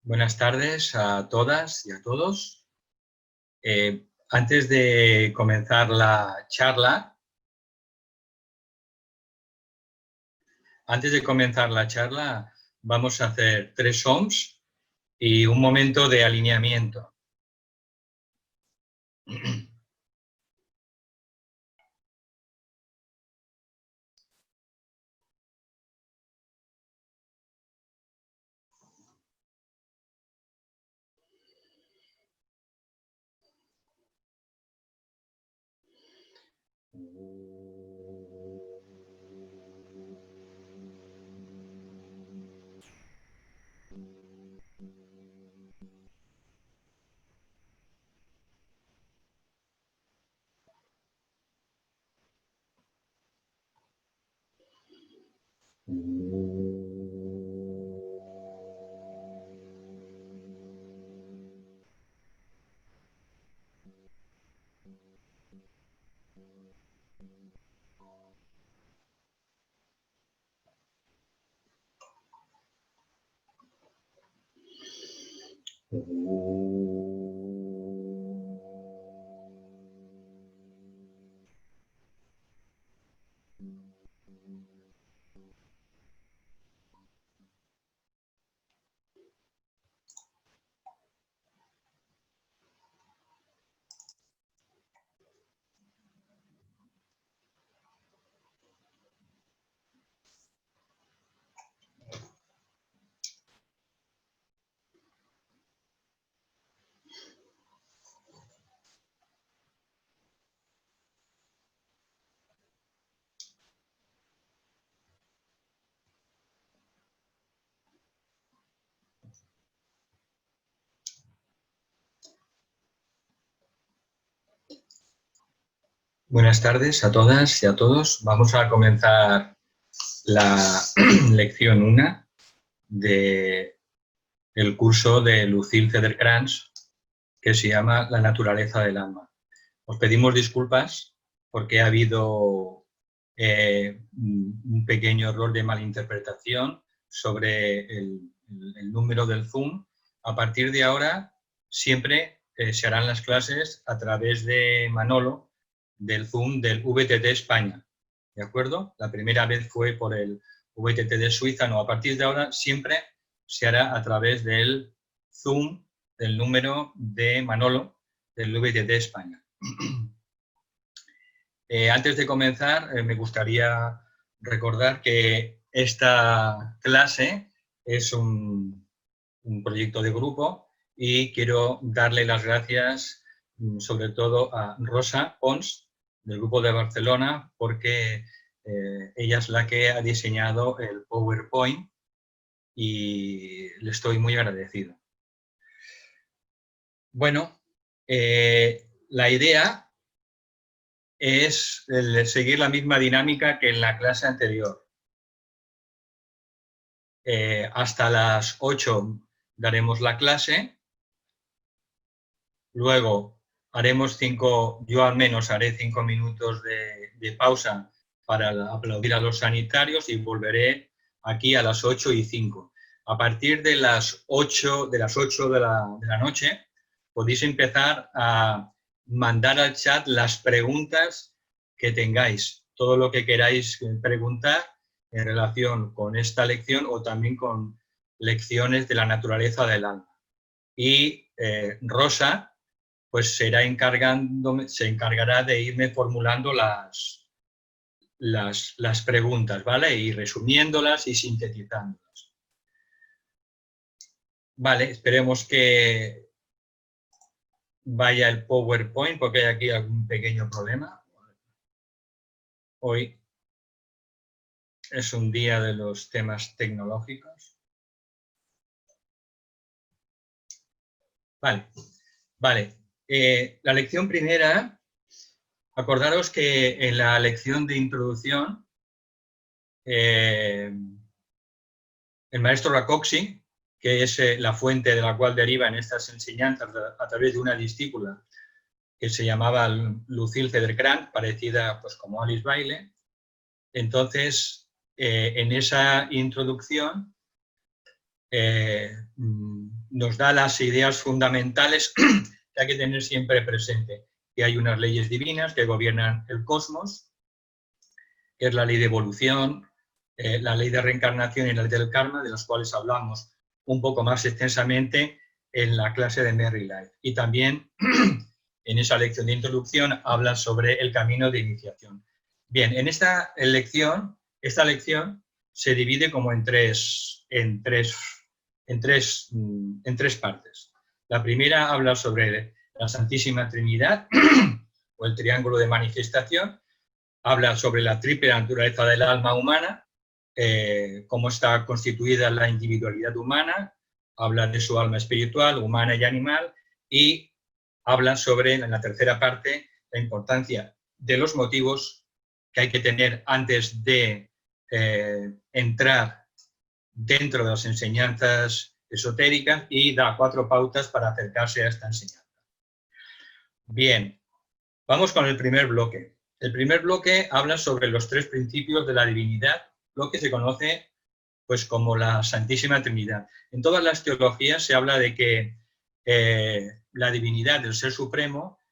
Buenas tardes a todas y a todos. Antes de comenzar la charla, vamos a hacer 3 ohms y un momento de alineamiento. Buenas tardes a todas y a todos. Vamos a comenzar la lección 1 del curso de Lucille Cedercrans, que se llama La naturaleza del alma. Os pedimos disculpas porque ha habido un pequeño error de malinterpretación sobre el número del Zoom. A partir de ahora siempre se harán las clases a través de Manolo, del Zoom del VTT España, ¿de acuerdo? La primera vez fue por el VTT de Suiza, no, a partir de ahora siempre se hará a través del Zoom del número de Manolo del VTT España. Antes de comenzar, me gustaría recordar que esta clase es un proyecto de grupo y quiero darle las gracias sobre todo a Rosa Pons, del grupo de Barcelona, porque ella es la que ha diseñado el PowerPoint y le estoy muy agradecido. Bueno, la idea es seguir la misma dinámica que en la clase anterior. Hasta las 8 daremos la clase, luego haremos 5, yo al menos haré 5 minutos de pausa para aplaudir a los sanitarios y volveré aquí a las 8:05. A partir de las 8 de la noche podéis empezar a mandar al chat las preguntas que tengáis, todo lo que queráis preguntar en relación con esta lección o también con lecciones de la naturaleza del alma. Y Rosa pues se encargará de irme formulando las preguntas, ¿vale? Y resumiéndolas y sintetizándolas. Vale, esperemos que vaya el PowerPoint porque hay aquí algún pequeño problema. Hoy es un día de los temas tecnológicos. Vale. La lección primera, acordaros que en la lección de introducción el maestro Rakoczy, que es la fuente de la cual derivan estas enseñanzas a través de una discípula que se llamaba Lucille Cedercrans, parecida pues como Alice Bailey. Entonces, en esa introducción nos da las ideas fundamentales que hay que tener siempre presente, que hay unas leyes divinas que gobiernan el cosmos, que es la ley de evolución, la ley de reencarnación y la ley del karma, de las cuales hablamos un poco más extensamente en la clase de Merry Life. Y también en esa lección de introducción hablan sobre el camino de iniciación. Bien, en esta lección se divide como en tres partes. La primera habla sobre la Santísima Trinidad o el triángulo de manifestación, habla sobre la triple naturaleza del alma humana, cómo está constituida la individualidad humana, habla de su alma espiritual, humana y animal, y habla sobre, en la tercera parte, la importancia de los motivos que hay que tener antes de entrar dentro de las enseñanzas esotéricas, y da 4 pautas para acercarse a esta enseñanza. Bien, vamos con el primer bloque. El primer bloque habla sobre los 3 principios de la divinidad, lo que se conoce pues como la Santísima Trinidad. En todas las teologías se habla de que la divinidad del Ser Supremo,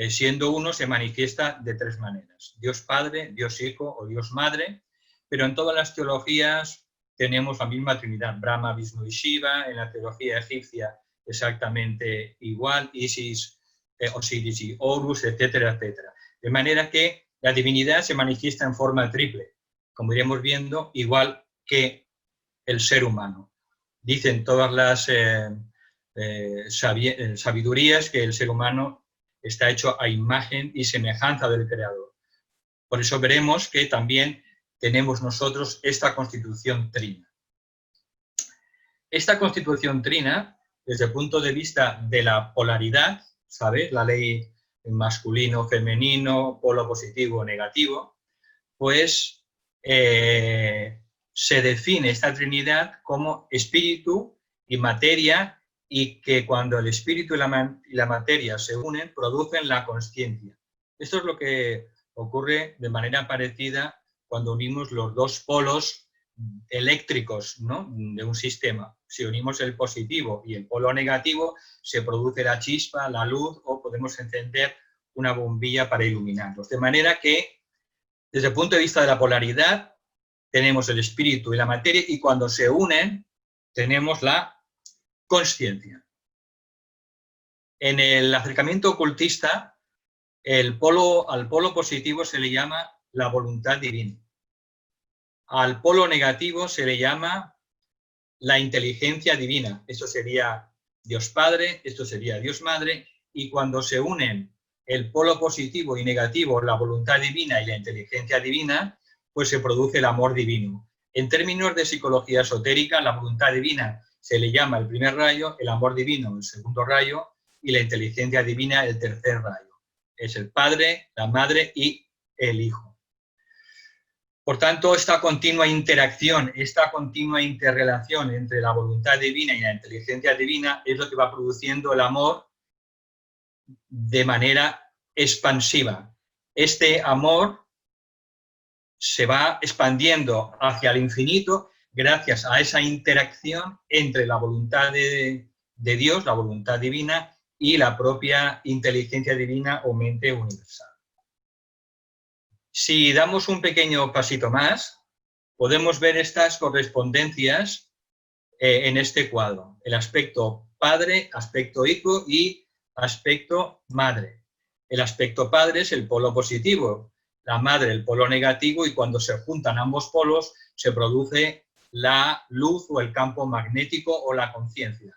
siendo uno, se manifiesta de 3 maneras: Dios Padre, Dios Hijo o Dios Madre, pero en todas las teologías tenemos la misma Trinidad: Brahma, Vishnu y Shiva. En la teología egipcia exactamente igual: Isis, Osiris y Horus, etcétera, etcétera. De manera que la divinidad se manifiesta en forma triple, como iremos viendo, igual que el ser humano. Dicen todas las sabidurías que el ser humano está hecho a imagen y semejanza del Creador. Por eso veremos que también tenemos nosotros esta constitución trina. Esta constitución trina, desde el punto de vista de la polaridad, ¿sabes? La ley masculino, femenino, polo positivo, negativo, pues se define esta Trinidad como espíritu y materia, y que cuando el espíritu y la materia se unen, producen la consciencia. Esto es lo que ocurre de manera parecida cuando unimos los 2 polos eléctricos, ¿no?, de un sistema. Si unimos el positivo y el polo negativo, se produce la chispa, la luz, o podemos encender una bombilla para iluminarlos. De manera que, desde el punto de vista de la polaridad, tenemos el espíritu y la materia, y cuando se unen, tenemos la consciencia. En el acercamiento ocultista, al polo positivo se le llama la voluntad divina. Al polo negativo se le llama la inteligencia divina. Esto sería Dios Padre, esto sería Dios Madre, y cuando se unen el polo positivo y negativo, la voluntad divina y la inteligencia divina, pues se produce el amor divino. En términos de psicología esotérica, la voluntad divina se le llama el primer rayo, el amor divino el segundo rayo, y la inteligencia divina el tercer rayo. Es el Padre, la Madre y el Hijo. Por tanto, esta continua interacción, esta continua interrelación entre la voluntad divina y la inteligencia divina es lo que va produciendo el amor de manera expansiva. Este amor se va expandiendo hacia el infinito gracias a esa interacción entre la voluntad de Dios, la voluntad divina, y la propia inteligencia divina o mente universal. Si damos un pequeño pasito más, podemos ver estas correspondencias en este cuadro: el aspecto padre, aspecto hijo y aspecto madre. El aspecto padre es el polo positivo, la madre el polo negativo, y cuando se juntan ambos polos se produce la luz o el campo magnético o la conciencia.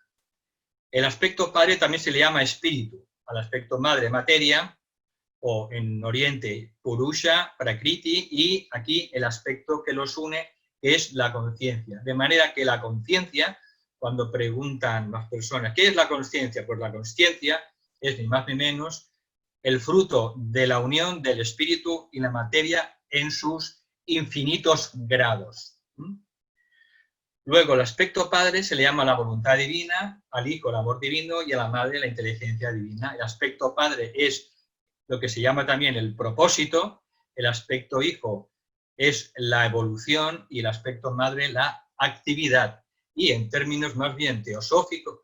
El aspecto padre también se le llama espíritu, al aspecto madre materia, o en Oriente Purusha, Prakriti, y aquí el aspecto que los une es la conciencia. De manera que la conciencia, cuando preguntan las personas ¿qué es la conciencia? Pues la conciencia es ni más ni menos el fruto de la unión del espíritu y la materia en sus infinitos grados. Luego, el aspecto padre se le llama la voluntad divina, al hijo el amor divino y a la madre la inteligencia divina. El aspecto padre es lo que se llama también el propósito, el aspecto hijo es la evolución y el aspecto madre la actividad. Y en términos más bien teosóficos,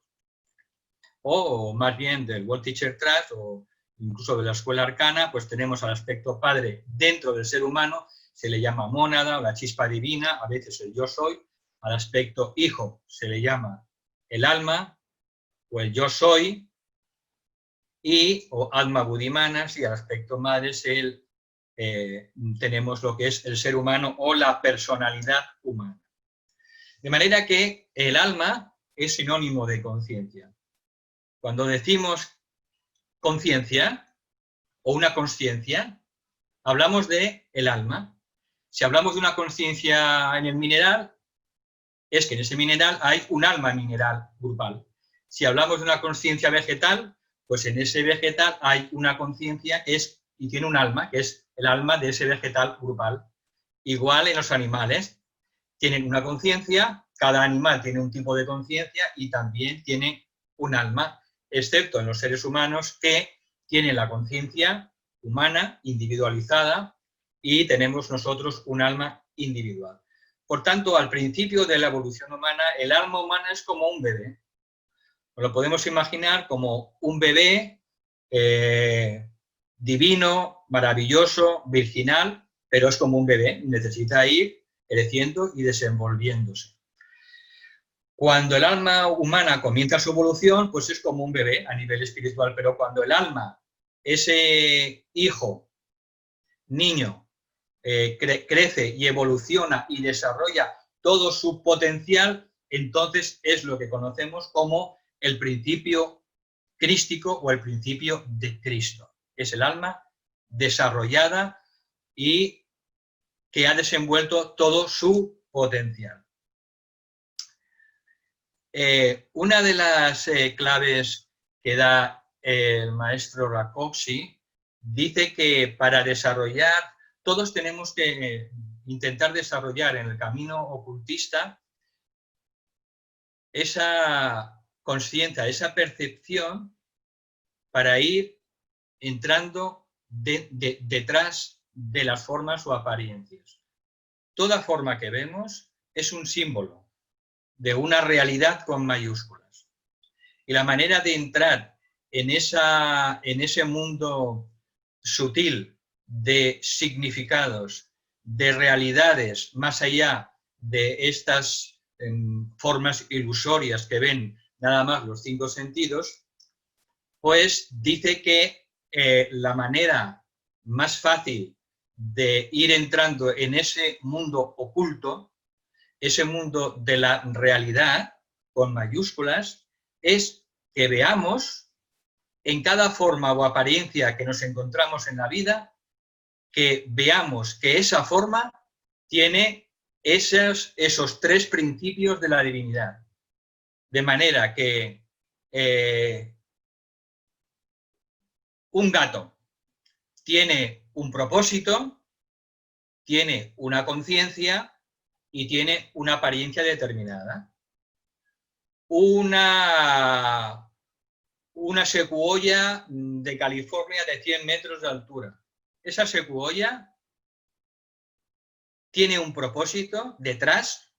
o más bien del World Teacher Trust o incluso de la escuela arcana, pues tenemos al aspecto padre dentro del ser humano, se le llama mónada o la chispa divina, a veces el yo soy, al aspecto hijo se le llama el alma o el yo soy, o alma budimanas, y al aspecto madre tenemos lo que es el ser humano o la personalidad humana. De manera que el alma es sinónimo de conciencia. Cuando decimos conciencia o una consciencia, hablamos de el alma. Si hablamos de una consciencia en el mineral, es que en ese mineral hay un alma mineral grupal. Si hablamos de una consciencia vegetal, pues en ese vegetal hay una conciencia y tiene un alma, que es el alma de ese vegetal grupal. Igual en los animales, tienen una conciencia, cada animal tiene un tipo de conciencia y también tiene un alma, excepto en los seres humanos que tienen la conciencia humana individualizada y tenemos nosotros un alma individual. Por tanto, al principio de la evolución humana, el alma humana es como un bebé. Lo podemos imaginar como un bebé divino, maravilloso, virginal, pero es como un bebé, necesita ir creciendo y desenvolviéndose. Cuando el alma humana comienza su evolución, pues es como un bebé a nivel espiritual, pero cuando el alma, ese hijo, niño, crece y evoluciona y desarrolla todo su potencial, entonces es lo que conocemos como el principio crístico o el principio de Cristo. Es el alma desarrollada y que ha desenvuelto todo su potencial. Una de las claves que da el maestro Rákóczi dice que para desarrollar, todos tenemos que intentar desarrollar en el camino ocultista esa conciencia, esa percepción para ir entrando detrás de las formas o apariencias. Toda forma que vemos es un símbolo de una realidad con mayúsculas. Y la manera de entrar en ese mundo sutil de significados, de realidades más allá de estas formas ilusorias que ven nada más los 5 sentidos, pues dice que la manera más fácil de ir entrando en ese mundo oculto, ese mundo de la realidad, con mayúsculas, es que veamos en cada forma o apariencia que nos encontramos en la vida, que veamos que esa forma tiene esos 3 principios de la divinidad. De manera que un gato tiene un propósito, tiene una conciencia y tiene una apariencia determinada. Una secuoya de California de 100 metros de altura. Esa secuoya tiene un propósito detrás,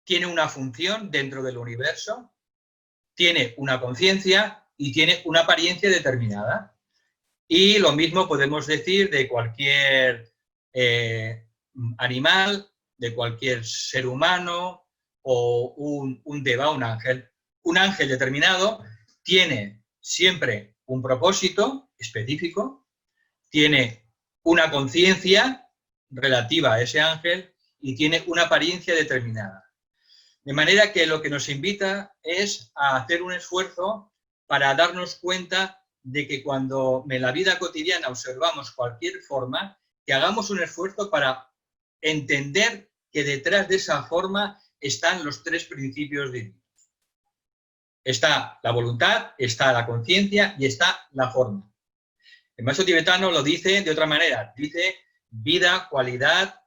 tiene una función dentro del universo, tiene una conciencia y tiene una apariencia determinada. Y lo mismo podemos decir de cualquier animal, de cualquier ser humano o un deva, un ángel. Un ángel determinado tiene siempre un propósito específico, tiene una conciencia relativa a ese ángel y tiene una apariencia determinada. De manera que lo que nos invita es a hacer un esfuerzo para darnos cuenta de que cuando en la vida cotidiana observamos cualquier forma, que hagamos un esfuerzo para entender que detrás de esa forma están los 3 principios divinos. Está la voluntad, está la conciencia y está la forma. El maestro tibetano lo dice de otra manera, dice vida, cualidad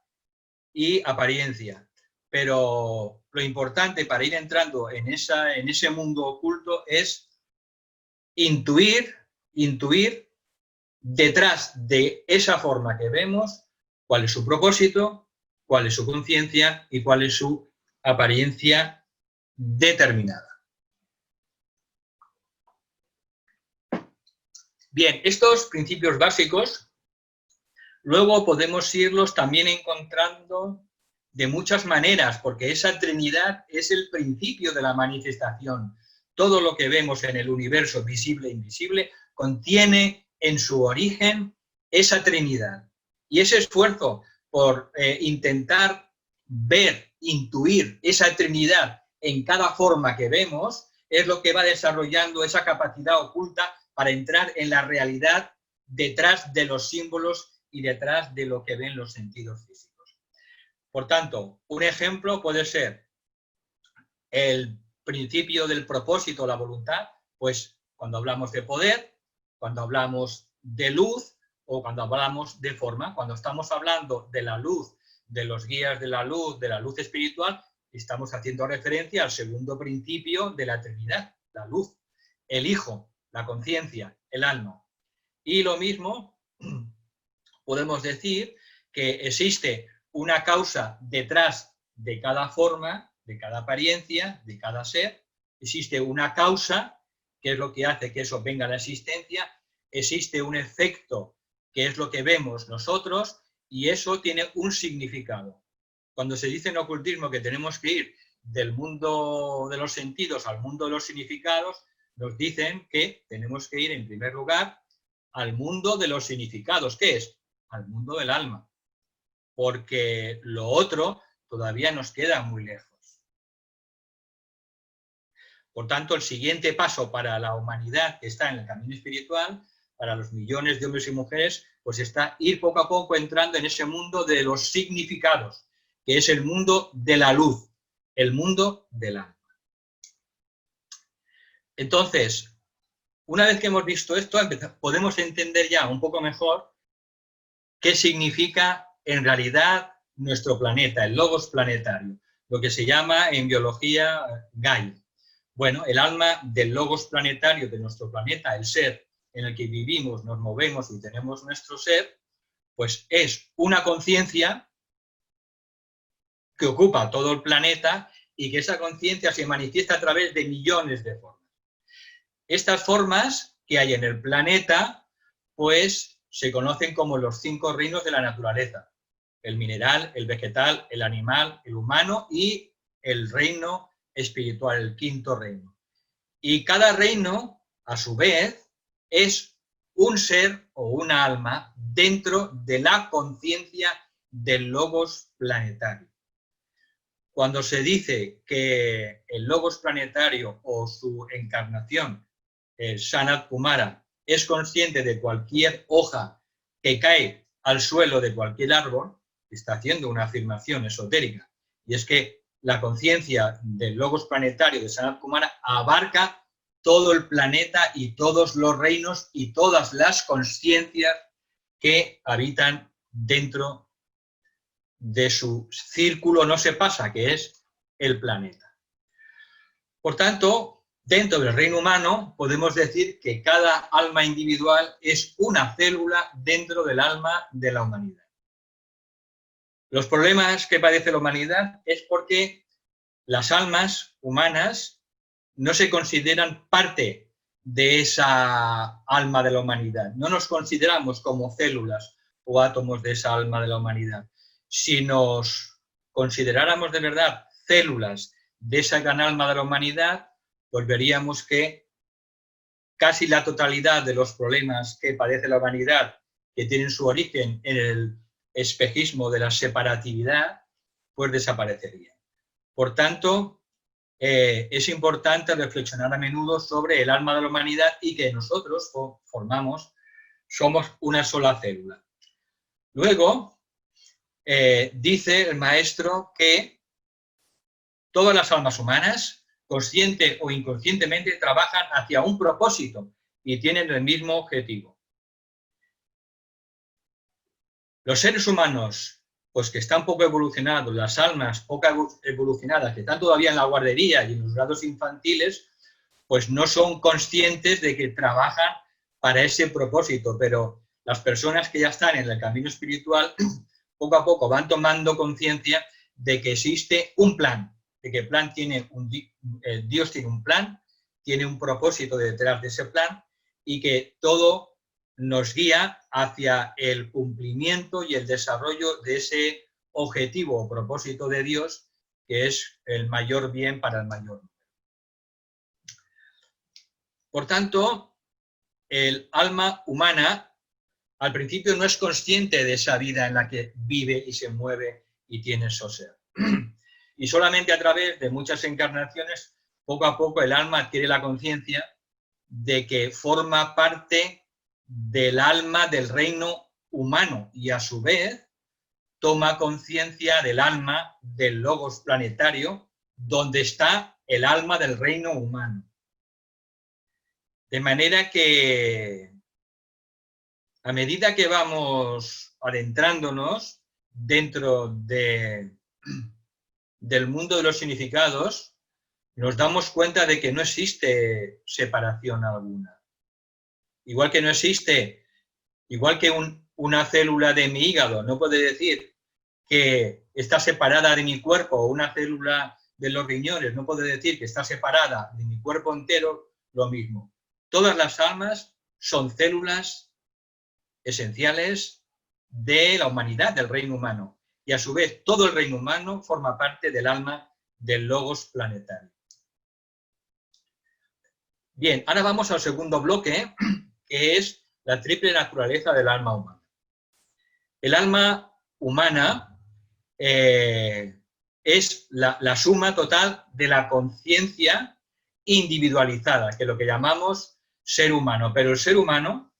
y apariencia. Pero lo importante para ir entrando en ese mundo oculto es intuir detrás de esa forma que vemos cuál es su propósito, cuál es su conciencia y cuál es su apariencia determinada. Bien, estos principios básicos luego podemos irlos también encontrando de muchas maneras, porque esa Trinidad es el principio de la manifestación. Todo lo que vemos en el universo visible e invisible contiene en su origen esa Trinidad. Y ese esfuerzo por intentar ver, intuir esa Trinidad en cada forma que vemos, es lo que va desarrollando esa capacidad oculta para entrar en la realidad detrás de los símbolos y detrás de lo que ven los sentidos físicos. Por tanto, un ejemplo puede ser el principio del propósito, la voluntad, pues cuando hablamos de poder, cuando hablamos de luz o cuando hablamos de forma. Cuando estamos hablando de la luz, de los guías de la luz espiritual, estamos haciendo referencia al segundo principio de la Trinidad, la luz, el Hijo, la conciencia, el alma. Y lo mismo podemos decir que existe una causa detrás de cada forma, de cada apariencia, de cada ser. Existe una causa, que es lo que hace que eso venga a la existencia. Existe un efecto, que es lo que vemos nosotros, y eso tiene un significado. Cuando se dice en ocultismo que tenemos que ir del mundo de los sentidos al mundo de los significados, nos dicen que tenemos que ir en primer lugar al mundo de los significados. ¿Qué es? Al mundo del alma. Porque lo otro todavía nos queda muy lejos. Por tanto, el siguiente paso para la humanidad que está en el camino espiritual, para los millones de hombres y mujeres, pues está ir poco a poco entrando en ese mundo de los significados, que es el mundo de la luz, el mundo del alma. Entonces, una vez que hemos visto esto, podemos entender ya un poco mejor qué significa en realidad nuestro planeta, el logos planetario, lo que se llama en biología Gaia. Bueno, el alma del logos planetario de nuestro planeta, el ser en el que vivimos, nos movemos y tenemos nuestro ser, pues es una conciencia que ocupa todo el planeta y que esa conciencia se manifiesta a través de millones de formas. Estas formas que hay en el planeta, pues se conocen como los 5 reinos de la naturaleza: el mineral, el vegetal, el animal, el humano y el reino espiritual, el 5.º reino. Y cada reino, a su vez, es un ser o una alma dentro de la conciencia del logos planetario. Cuando se dice que el logos planetario o su encarnación, el Sanat Kumara, es consciente de cualquier hoja que cae al suelo de cualquier árbol, está haciendo una afirmación esotérica. Y es que la conciencia del logos planetario de Sanat Kumara abarca todo el planeta y todos los reinos y todas las conciencias que habitan dentro de su círculo no se pasa, que es el planeta. Por tanto, dentro del reino humano podemos decir que cada alma individual es una célula dentro del alma de la humanidad. Los problemas que padece la humanidad es porque las almas humanas no se consideran parte de esa alma de la humanidad. No nos consideramos como células o átomos de esa alma de la humanidad. Si nos consideráramos de verdad células de esa gran alma de la humanidad, pues veríamos que casi la totalidad de los problemas que padece la humanidad, que tienen su origen en el espejismo de la separatividad, pues desaparecerían. Por tanto, es importante reflexionar a menudo sobre el alma de la humanidad y que nosotros somos una sola célula. Luego, dice el maestro que todas las almas humanas, consciente o inconscientemente, trabajan hacia un propósito y tienen el mismo objetivo. Los seres humanos, pues que están poco evolucionados, las almas poco evolucionadas, que están todavía en la guardería y en los grados infantiles, pues no son conscientes de que trabajan para ese propósito, pero las personas que ya están en el camino espiritual, poco a poco van tomando conciencia de que existe un plan, de que Dios tiene un plan, tiene un propósito detrás de ese plan y que todo nos guía hacia el cumplimiento y el desarrollo de ese objetivo o propósito de Dios, que es el mayor bien para el mayor número. Por tanto, el alma humana al principio no es consciente de esa vida en la que vive y se mueve y tiene su ser. Y solamente a través de muchas encarnaciones, poco a poco el alma adquiere la conciencia de que forma parte del alma del reino humano y a su vez toma conciencia del alma del logos planetario, donde está el alma del reino humano. De manera que a medida que vamos adentrándonos dentro del mundo de los significados, nos damos cuenta de que no existe separación alguna. Igual que no existe, igual que una célula de mi hígado no puede decir que está separada de mi cuerpo, o una célula de los riñones no puede decir que está separada de mi cuerpo entero, lo mismo. Todas las almas son células esenciales de la humanidad, del reino humano. Y a su vez, todo el reino humano forma parte del alma del logos planetario. Bien, ahora vamos al segundo bloque, que es la triple naturaleza del alma humana. El alma humana es la suma total de la conciencia individualizada, que es lo que llamamos ser humano. Pero el ser humano,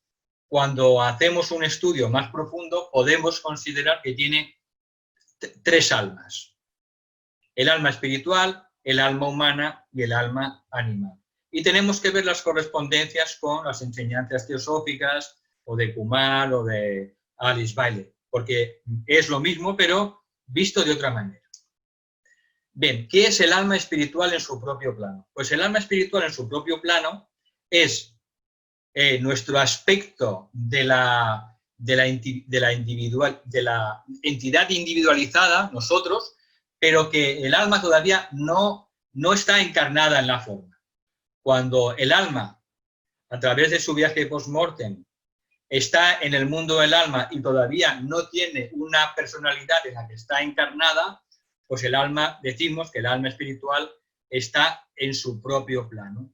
cuando hacemos un estudio más profundo, podemos considerar que tiene tres almas: el alma espiritual, el alma humana y el alma animal. Y tenemos que ver las correspondencias con las enseñanzas teosóficas o de Kumar o de Alice Bailey, porque es lo mismo, pero visto de otra manera. Bien, ¿qué es el alma espiritual en su propio plano? Pues el alma espiritual en su propio plano es nuestro aspecto de la entidad individualizada, nosotros, pero que el alma todavía no está encarnada en la forma. Cuando el alma, a través de su viaje post-mortem, está en el mundo del alma y todavía no tiene una personalidad en la que está encarnada, pues el alma, decimos que el alma espiritual está en su propio plano.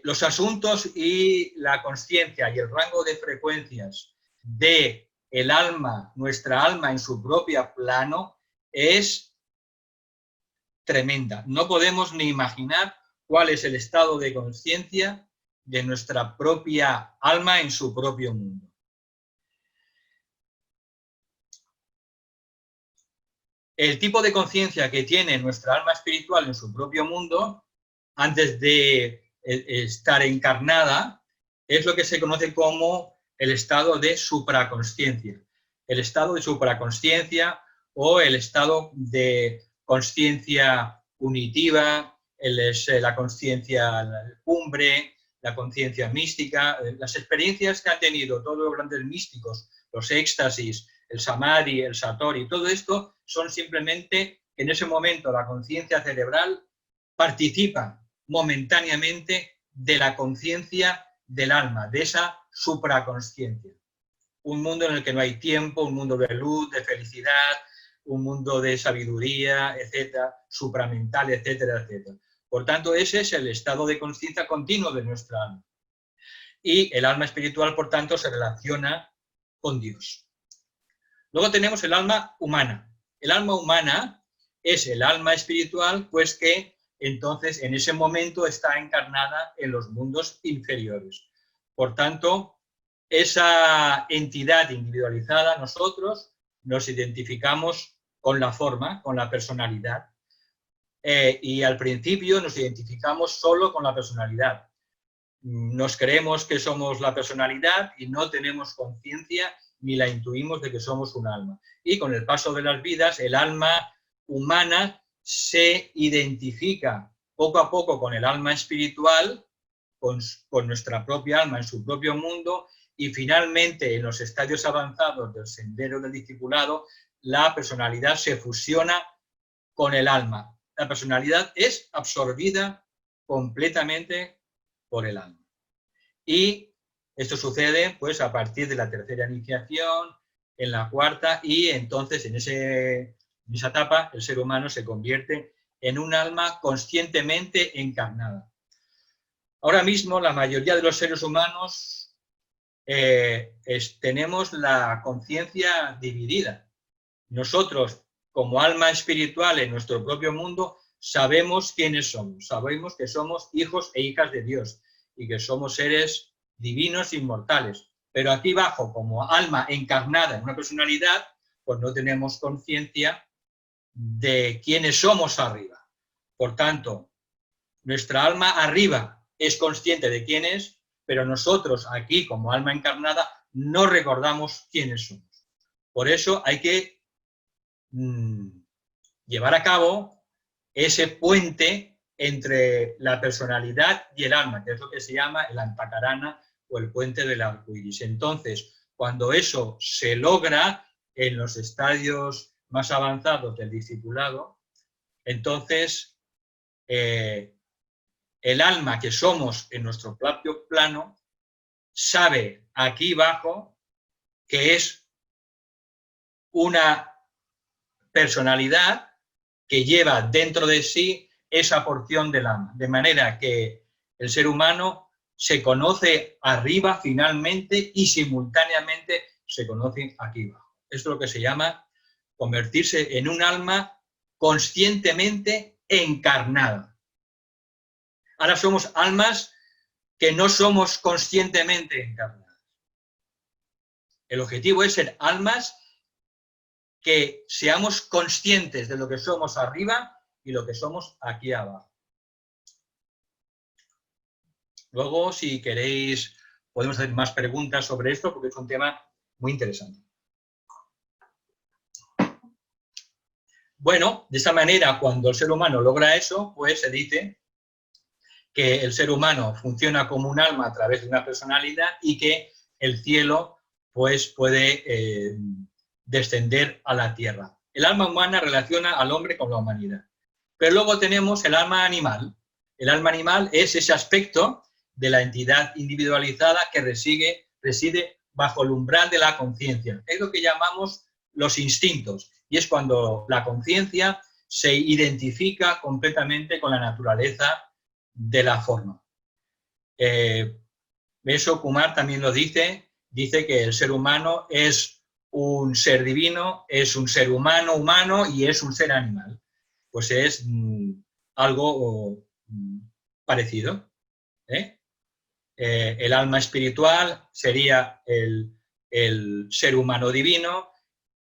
Los asuntos y la consciencia y el rango de frecuencias de el alma, nuestra alma en su propio plano, es tremenda. No podemos ni imaginar cuál es el estado de conciencia de nuestra propia alma en su propio mundo. El tipo de conciencia que tiene nuestra alma espiritual en su propio mundo, antes de estar encarnada, es lo que se conoce como el estado de supraconsciencia. El estado de supraconsciencia o el estado de consciencia unitiva, la consciencia cumbre, la conciencia mística, las experiencias que han tenido todos los grandes místicos, los éxtasis, el samadhi, el satori, todo esto son simplemente que en ese momento la conciencia cerebral participa momentáneamente de la conciencia del alma, de esa supraconsciencia. Un mundo en el que no hay tiempo, un mundo de luz, de felicidad, un mundo de sabiduría, etcétera, supramental, etcétera, etcétera. Por tanto, ese es el estado de conciencia continuo de nuestra alma. Y el alma espiritual, por tanto, se relaciona con Dios. Luego tenemos el alma humana. El alma humana es el alma espiritual, pues que entonces en ese momento está encarnada en los mundos inferiores. Por tanto, esa entidad individualizada, nosotros nos identificamos con la forma, con la personalidad. Y al principio nos identificamos solo con la personalidad. Nos creemos que somos la personalidad y no tenemos conciencia ni la intuimos de que somos un alma. Y con el paso de las vidas, el alma humana se identifica poco a poco con el alma espiritual, con nuestra propia alma en su propio mundo, y finalmente en los estadios avanzados del sendero del discipulado, la personalidad se fusiona con el alma. La personalidad es absorbida completamente por el alma. Y Esto sucede pues a partir de la tercera iniciación, en la cuarta, y entonces en esa etapa el ser humano se convierte en un alma conscientemente encarnada. Ahora mismo la mayoría de los seres humanos tenemos la conciencia dividida. Nosotros, como alma espiritual en nuestro propio mundo, sabemos quiénes somos. Sabemos que somos hijos e hijas de Dios y que somos seres divinos inmortales. Pero aquí abajo, como alma encarnada en una personalidad, pues no tenemos conciencia de quiénes somos arriba. Por tanto, nuestra alma arriba es consciente de quién es, pero nosotros aquí, como alma encarnada, no recordamos quiénes somos. Por eso hay que llevar a cabo ese puente entre la personalidad y el alma, que es lo que se llama el antakarana o el puente del arco iris. Entonces, cuando eso se logra en los estadios más avanzados del discipulado, entonces el alma que somos en nuestro propio plano sabe aquí abajo que es una personalidad que lleva dentro de sí esa porción del alma, de manera que el ser humano se conoce arriba finalmente y simultáneamente se conoce aquí abajo. Esto es lo que se llama convertirse en un alma conscientemente encarnada. Ahora somos almas que no somos conscientemente encarnadas. El objetivo es ser almas que seamos conscientes de lo que somos arriba y lo que somos aquí abajo. Luego, si queréis, podemos hacer más preguntas sobre esto porque es un tema muy interesante. Bueno, de esa manera, cuando el ser humano logra eso, pues se dice que el ser humano funciona como un alma a través de una personalidad y que el cielo pues puede descender a la tierra. El alma humana relaciona al hombre con la humanidad. Pero luego tenemos el alma animal. El alma animal es ese aspecto de la entidad individualizada que reside bajo el umbral de la conciencia. Es lo que llamamos los instintos. Y es cuando la conciencia se identifica completamente con la naturaleza de la forma. Eso Kumar también lo dice que el ser humano es un ser divino, es un ser humano y es un ser animal. Pues es algo parecido. El alma espiritual sería el ser humano divino,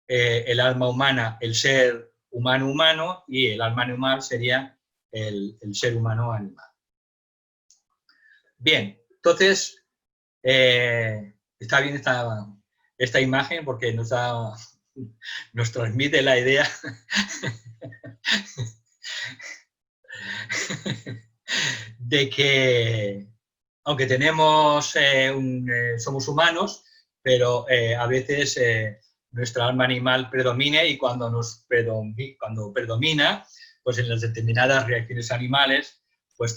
el alma humana el ser humano y el alma animal sería el ser humano animal. Bien, entonces está bien esta imagen porque nos transmite la idea de que aunque somos humanos, pero a veces nuestra alma animal predomina y cuando predomina, pues en las determinadas reacciones animales, pues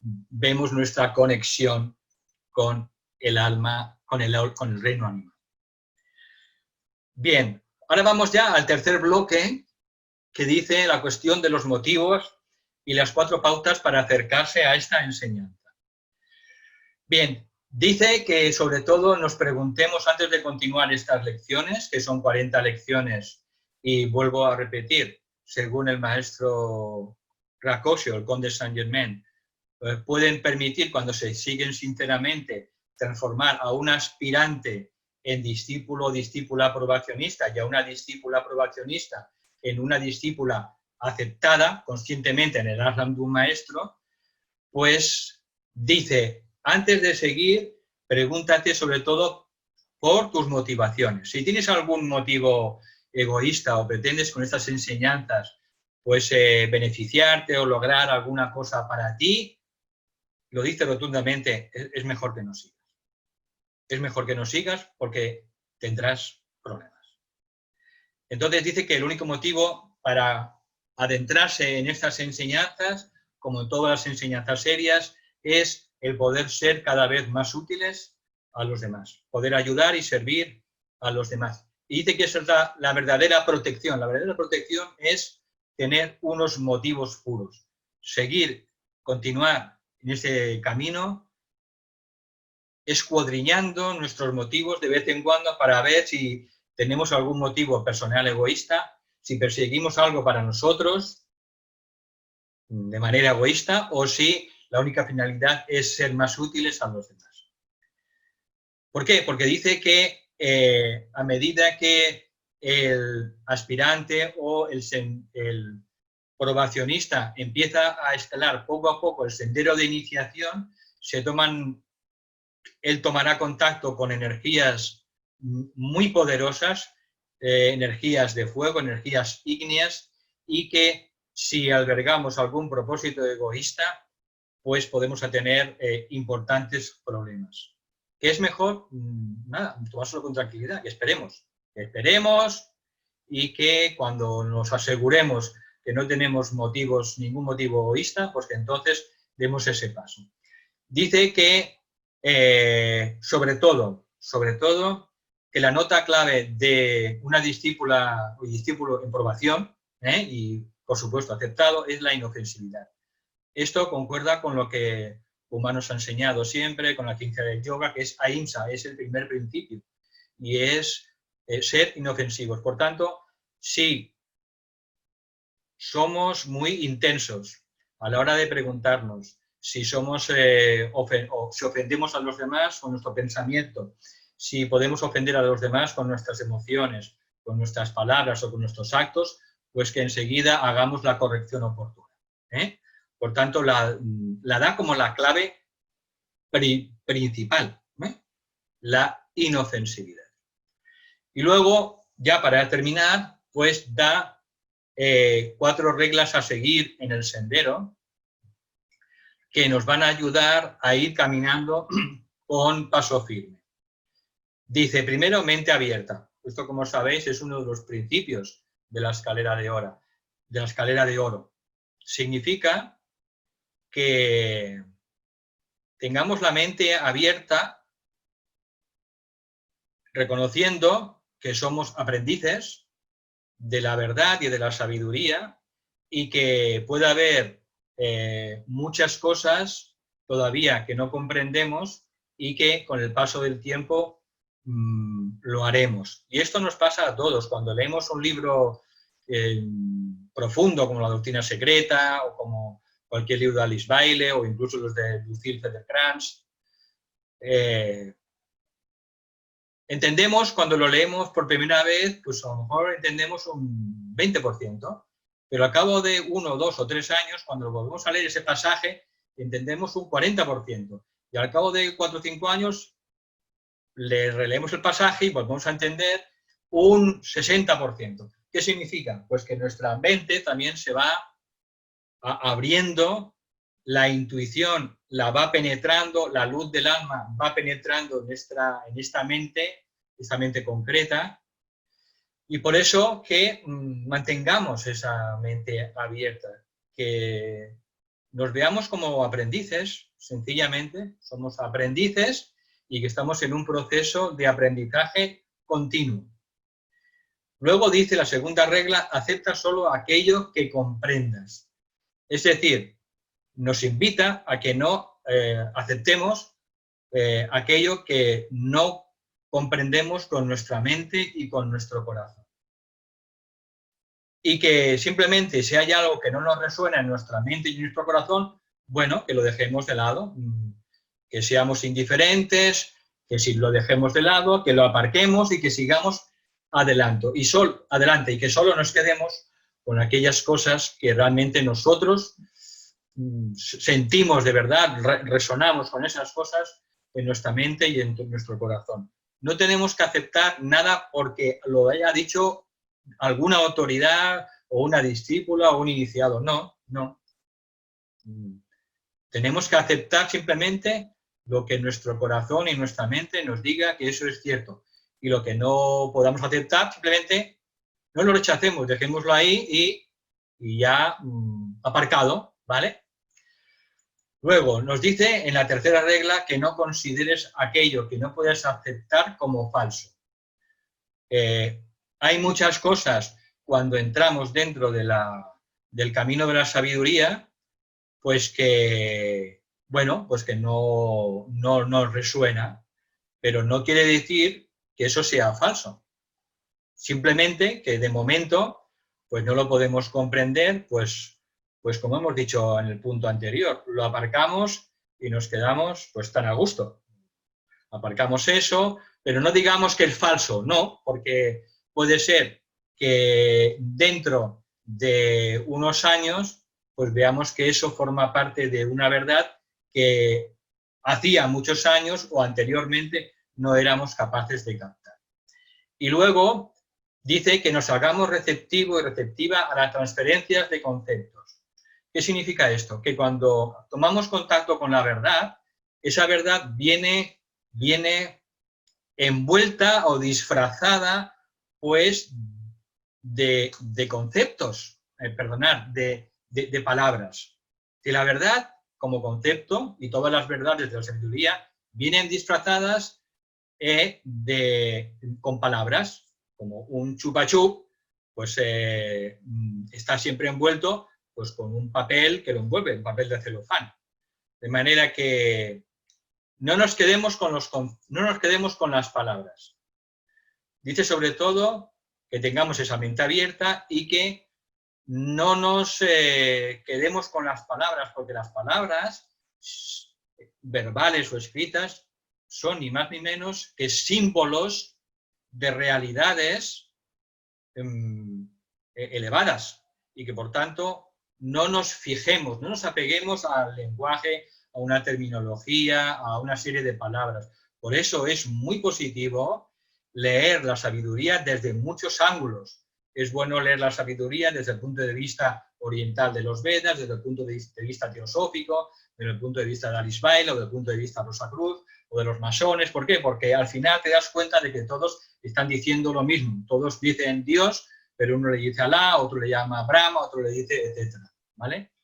vemos nuestra conexión con el alma, con el reino animal. Bien, ahora vamos ya al tercer bloque que dice la cuestión de los motivos y las 4 pautas para acercarse a esta enseñanza. Bien, dice que sobre todo nos preguntemos antes de continuar estas lecciones, que son 40 lecciones, y vuelvo a repetir, según el maestro Rákosio, el conde Saint-Germain, pueden permitir, cuando se siguen sinceramente, transformar a un aspirante en discípulo o discípula aprobacionista y a una discípula aprobacionista en una discípula aceptada conscientemente en el ashram de un maestro, pues dice, antes de seguir, pregúntate sobre todo por tus motivaciones. Si tienes algún motivo egoísta o pretendes con estas enseñanzas pues beneficiarte o lograr alguna cosa para ti, lo dice rotundamente, es mejor que no sigas. Es mejor que no sigas porque tendrás problemas. Entonces dice que el único motivo para adentrarse en estas enseñanzas, como en todas las enseñanzas serias, es el poder ser cada vez más útiles a los demás, poder ayudar y servir a los demás. Y dice que esa es la verdadera protección. La verdadera protección es tener unos motivos puros, seguir, continuar en ese camino, escuadriñando nuestros motivos de vez en cuando para ver si tenemos algún motivo personal egoísta, si perseguimos algo para nosotros de manera egoísta o si la única finalidad es ser más útiles a los demás. ¿Por qué? Porque dice que a medida que el aspirante o el probacionista empieza a escalar poco a poco el sendero de iniciación, él tomará contacto con energías muy poderosas, energías de fuego, energías ígneas, y que si albergamos algún propósito egoísta, pues podemos tener importantes problemas. ¿Qué es mejor? Nada, tomárselo con tranquilidad, que esperemos y que cuando nos aseguremos que no tenemos ningún motivo egoísta, pues que entonces demos ese paso. Dice que sobre todo, que la nota clave de una discípula o discípulo en probación, y por supuesto aceptado, es la inofensividad. Esto concuerda con lo que Uma nos ha enseñado siempre, con la ciencia del yoga, que es ahimsa, es el primer principio, y es ser inofensivos. Por tanto, si somos muy intensos a la hora de preguntarnos si somos o si ofendemos a los demás con nuestro pensamiento, si podemos ofender a los demás con nuestras emociones, con nuestras palabras o con nuestros actos, pues que enseguida hagamos la corrección oportuna. Por tanto, la da como la clave principal, la inofensividad. Y luego, ya para terminar, pues da 4 reglas a seguir en el sendero que nos van a ayudar a ir caminando con paso firme. Dice, primero, mente abierta. Esto, como sabéis, es uno de los principios de la escalera de oro. Significa que tengamos la mente abierta, reconociendo que somos aprendices de la verdad y de la sabiduría y que puede haber muchas cosas todavía que no comprendemos y que con el paso del tiempo lo haremos. Y esto nos pasa a todos. Cuando leemos un libro profundo como La Doctrina Secreta o como cualquier libro de Alice Bailey o incluso los de Lucille Feder-Krantz, entendemos cuando lo leemos por primera vez, pues a lo mejor entendemos un 20%, pero al cabo de 1, 2 o 3 años, cuando lo volvemos a leer ese pasaje, entendemos un 40%. Y al cabo de 4 o 5 años, le releemos el pasaje y volvemos a entender un 60%. ¿Qué significa? Pues que nuestra mente también se va abriendo, la intuición la va penetrando, la luz del alma va penetrando en esta mente concreta, y por eso que mantengamos esa mente abierta, que nos veamos como aprendices, sencillamente, somos aprendices y que estamos en un proceso de aprendizaje continuo. Luego dice la segunda regla, acepta solo aquello que comprendas. Es decir, nos invita a que no aceptemos aquello que no comprendemos con nuestra mente y con nuestro corazón. Y que simplemente si hay algo que no nos resuena en nuestra mente y en nuestro corazón, bueno, que lo dejemos de lado, que seamos indiferentes, que si lo dejemos de lado, que lo aparquemos y que sigamos adelante y que solo nos quedemos con aquellas cosas que realmente nosotros sentimos de verdad, resonamos con esas cosas en nuestra mente y en nuestro corazón. No tenemos que aceptar nada porque lo haya dicho alguna autoridad o una discípula o un iniciado. No. Tenemos que aceptar simplemente lo que nuestro corazón y nuestra mente nos diga que eso es cierto. Y lo que no podamos aceptar, simplemente no lo rechacemos, dejémoslo ahí y ya aparcado, ¿vale? Luego, nos dice en la tercera regla que no consideres aquello que no puedes aceptar como falso. Hay muchas cosas cuando entramos dentro del camino de la sabiduría, pues que, bueno, pues que no nos resuena, pero no quiere decir que eso sea falso. Simplemente que de momento, pues no lo podemos comprender, pues como hemos dicho en el punto anterior, lo aparcamos y nos quedamos pues tan a gusto. Aparcamos eso, pero no digamos que es falso, no, porque puede ser que dentro de unos años pues veamos que eso forma parte de una verdad que hacía muchos años o anteriormente no éramos capaces de captar. Y luego dice que nos hagamos receptivo y receptiva a las transferencias de conceptos. ¿Qué significa esto? Que cuando tomamos contacto con la verdad, esa verdad viene envuelta o disfrazada pues de conceptos, de palabras. Que la verdad como concepto y todas las verdades de la sabiduría vienen disfrazadas con palabras, como un chupa chup, pues está siempre envuelto pues con un papel que lo envuelve, un papel de celofán. De manera que no nos quedemos con las palabras. Dice sobre todo que tengamos esa mente abierta y que no nos quedemos con las palabras, porque las palabras verbales o escritas son ni más ni menos que símbolos de realidades elevadas y que por tanto no nos fijemos, no nos apeguemos al lenguaje, a una terminología, a una serie de palabras. Por eso es muy positivo leer la sabiduría desde muchos ángulos. Es bueno leer la sabiduría desde el punto de vista oriental de los Vedas, desde el punto de vista teosófico, desde el punto de vista de Alice Bailey o desde el punto de vista de Rosa Cruz o de los masones. ¿Por qué? Porque al final te das cuenta de que todos están diciendo lo mismo. Todos dicen Dios, pero uno le dice Alá, otro le llama Brahma, otro le dice etcétera, ¿vale?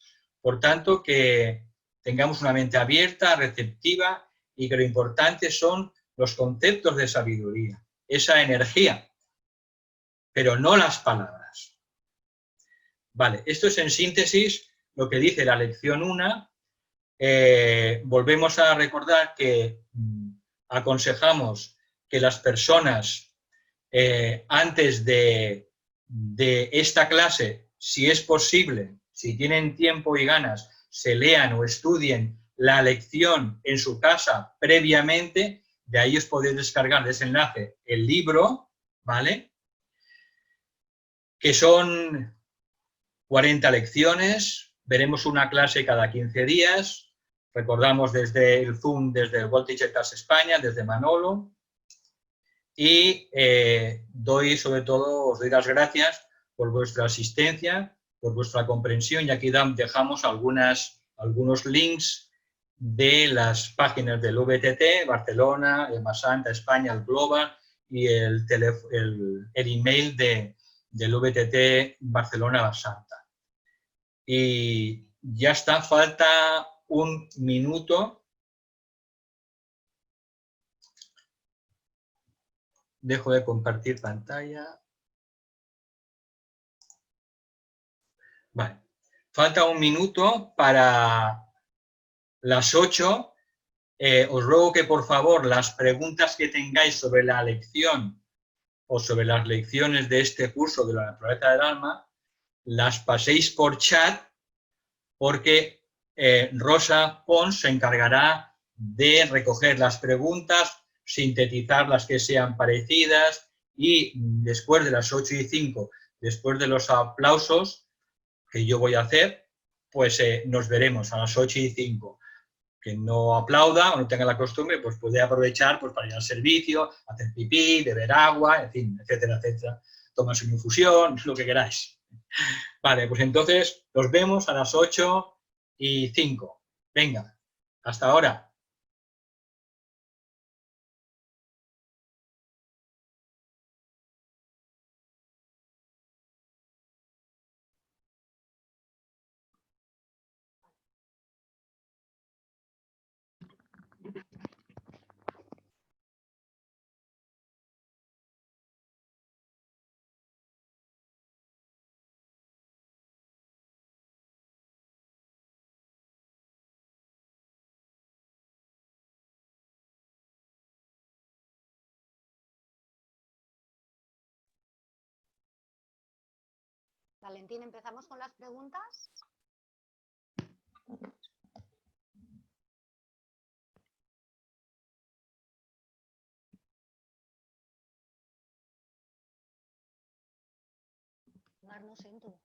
Por tanto, que tengamos una mente abierta, receptiva y que lo importante son los conceptos de sabiduría, esa energía, pero no las palabras. Vale, esto es en síntesis lo que dice la lección 1. Volvemos a recordar que aconsejamos que las personas antes de esta clase, si es posible, si tienen tiempo y ganas, se lean o estudien la lección en su casa previamente. De ahí os podéis descargar de ese enlace el libro, ¿vale? Que son 40 lecciones, veremos una clase cada 15 días, recordamos desde el Zoom, desde el World Teacher Class España, desde Manolo, y os doy las gracias por vuestra asistencia, por vuestra comprensión, y aquí dejamos algunos links de las páginas del VTT, Barcelona, el Masanta, España, el Global, y el email del VTT Barcelona Masanta. Y ya está, falta un minuto. Dejo de compartir pantalla. Vale. Falta un minuto para las 8. Os ruego que por favor las preguntas que tengáis sobre la lección o sobre las lecciones de este curso de la naturaleza del alma, las paséis por chat, porque Rosa Pons se encargará de recoger las preguntas, sintetizar las que sean parecidas y después de las 8:05, después de los aplausos que yo voy a hacer, pues nos veremos a las 8:05. Que no aplauda o no tenga la costumbre, pues puede aprovechar pues, para ir al servicio, hacer pipí, beber agua, en fin, etcétera, etcétera. Tomarse una infusión, lo que queráis. Vale, pues entonces nos vemos a las 8:05. Venga, hasta ahora. Valentín, ¿empezamos con las preguntas? Mar, no sento.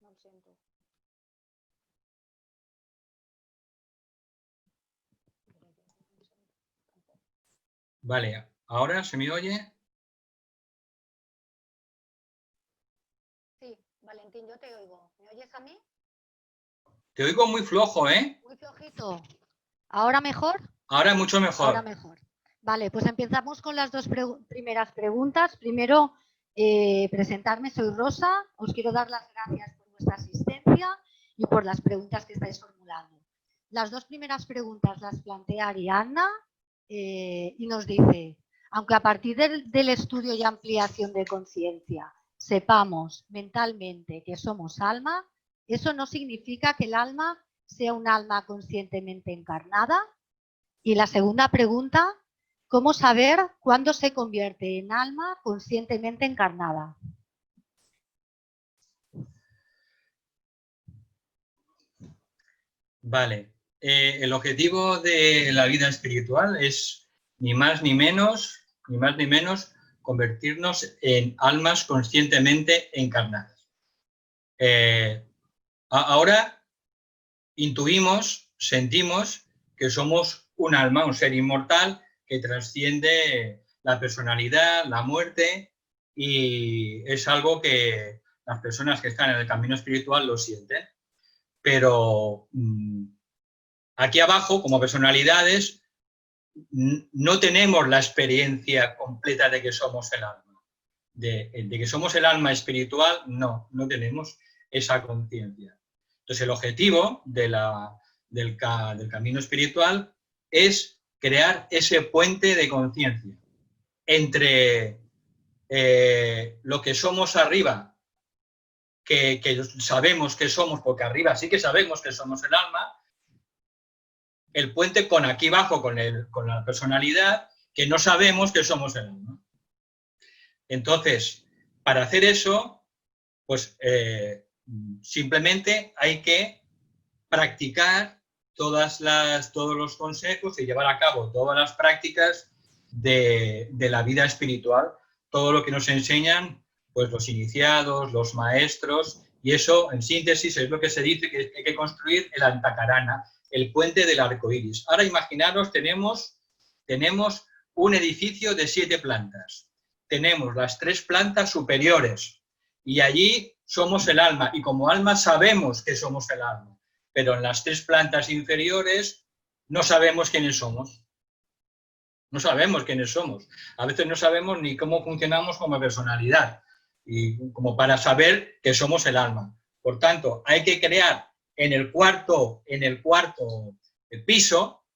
No ho sento. Vale, ¿ahora se me oye? Sí, Valentín, yo te oigo. ¿Me oyes a mí? Te oigo muy flojo, ¿eh? Muy flojito. ¿Ahora mejor? Ahora mucho mejor. Ahora mejor. Vale, pues empezamos con las dos primeras preguntas. Primero, presentarme, soy Rosa. Os quiero dar las gracias por vuestra asistencia y por las preguntas que estáis formulando. Las dos primeras preguntas las plantea Ariadna y nos dice, aunque a partir del estudio y ampliación de conciencia sepamos mentalmente que somos alma, eso no significa que el alma sea un alma conscientemente encarnada. Y la segunda pregunta, ¿cómo saber cuándo se convierte en alma conscientemente encarnada? Vale. El objetivo de la vida espiritual es ni más ni menos, convertirnos en almas conscientemente encarnadas. Ahora intuimos, sentimos que somos un alma, un ser inmortal que trasciende la personalidad, la muerte, y es algo que las personas que están en el camino espiritual lo sienten. Pero aquí abajo, como personalidades, no tenemos la experiencia completa de que somos el alma. De que somos el alma espiritual, no tenemos esa conciencia. Entonces, el objetivo del camino espiritual es crear ese puente de conciencia entre lo que somos arriba, que sabemos que somos, porque arriba sí que sabemos que somos el alma, el puente con aquí abajo, con la personalidad, que no sabemos que somos el alma. Entonces, para hacer eso, pues simplemente hay que practicar todos los consejos y llevar a cabo todas las prácticas de la vida espiritual, todo lo que nos enseñan pues los iniciados, los maestros, y eso, en síntesis, es lo que se dice que hay que construir el Antakarana, el puente del arco iris. Ahora imaginaros, tenemos un edificio de 7 plantas. Tenemos las 3 plantas superiores y allí somos el alma, y como alma sabemos que somos el alma, pero en las 3 plantas inferiores no sabemos quiénes somos. No sabemos quiénes somos. A veces no sabemos ni cómo funcionamos como personalidad, y como para saber que somos el alma. Por tanto, hay que crear en el cuarto piso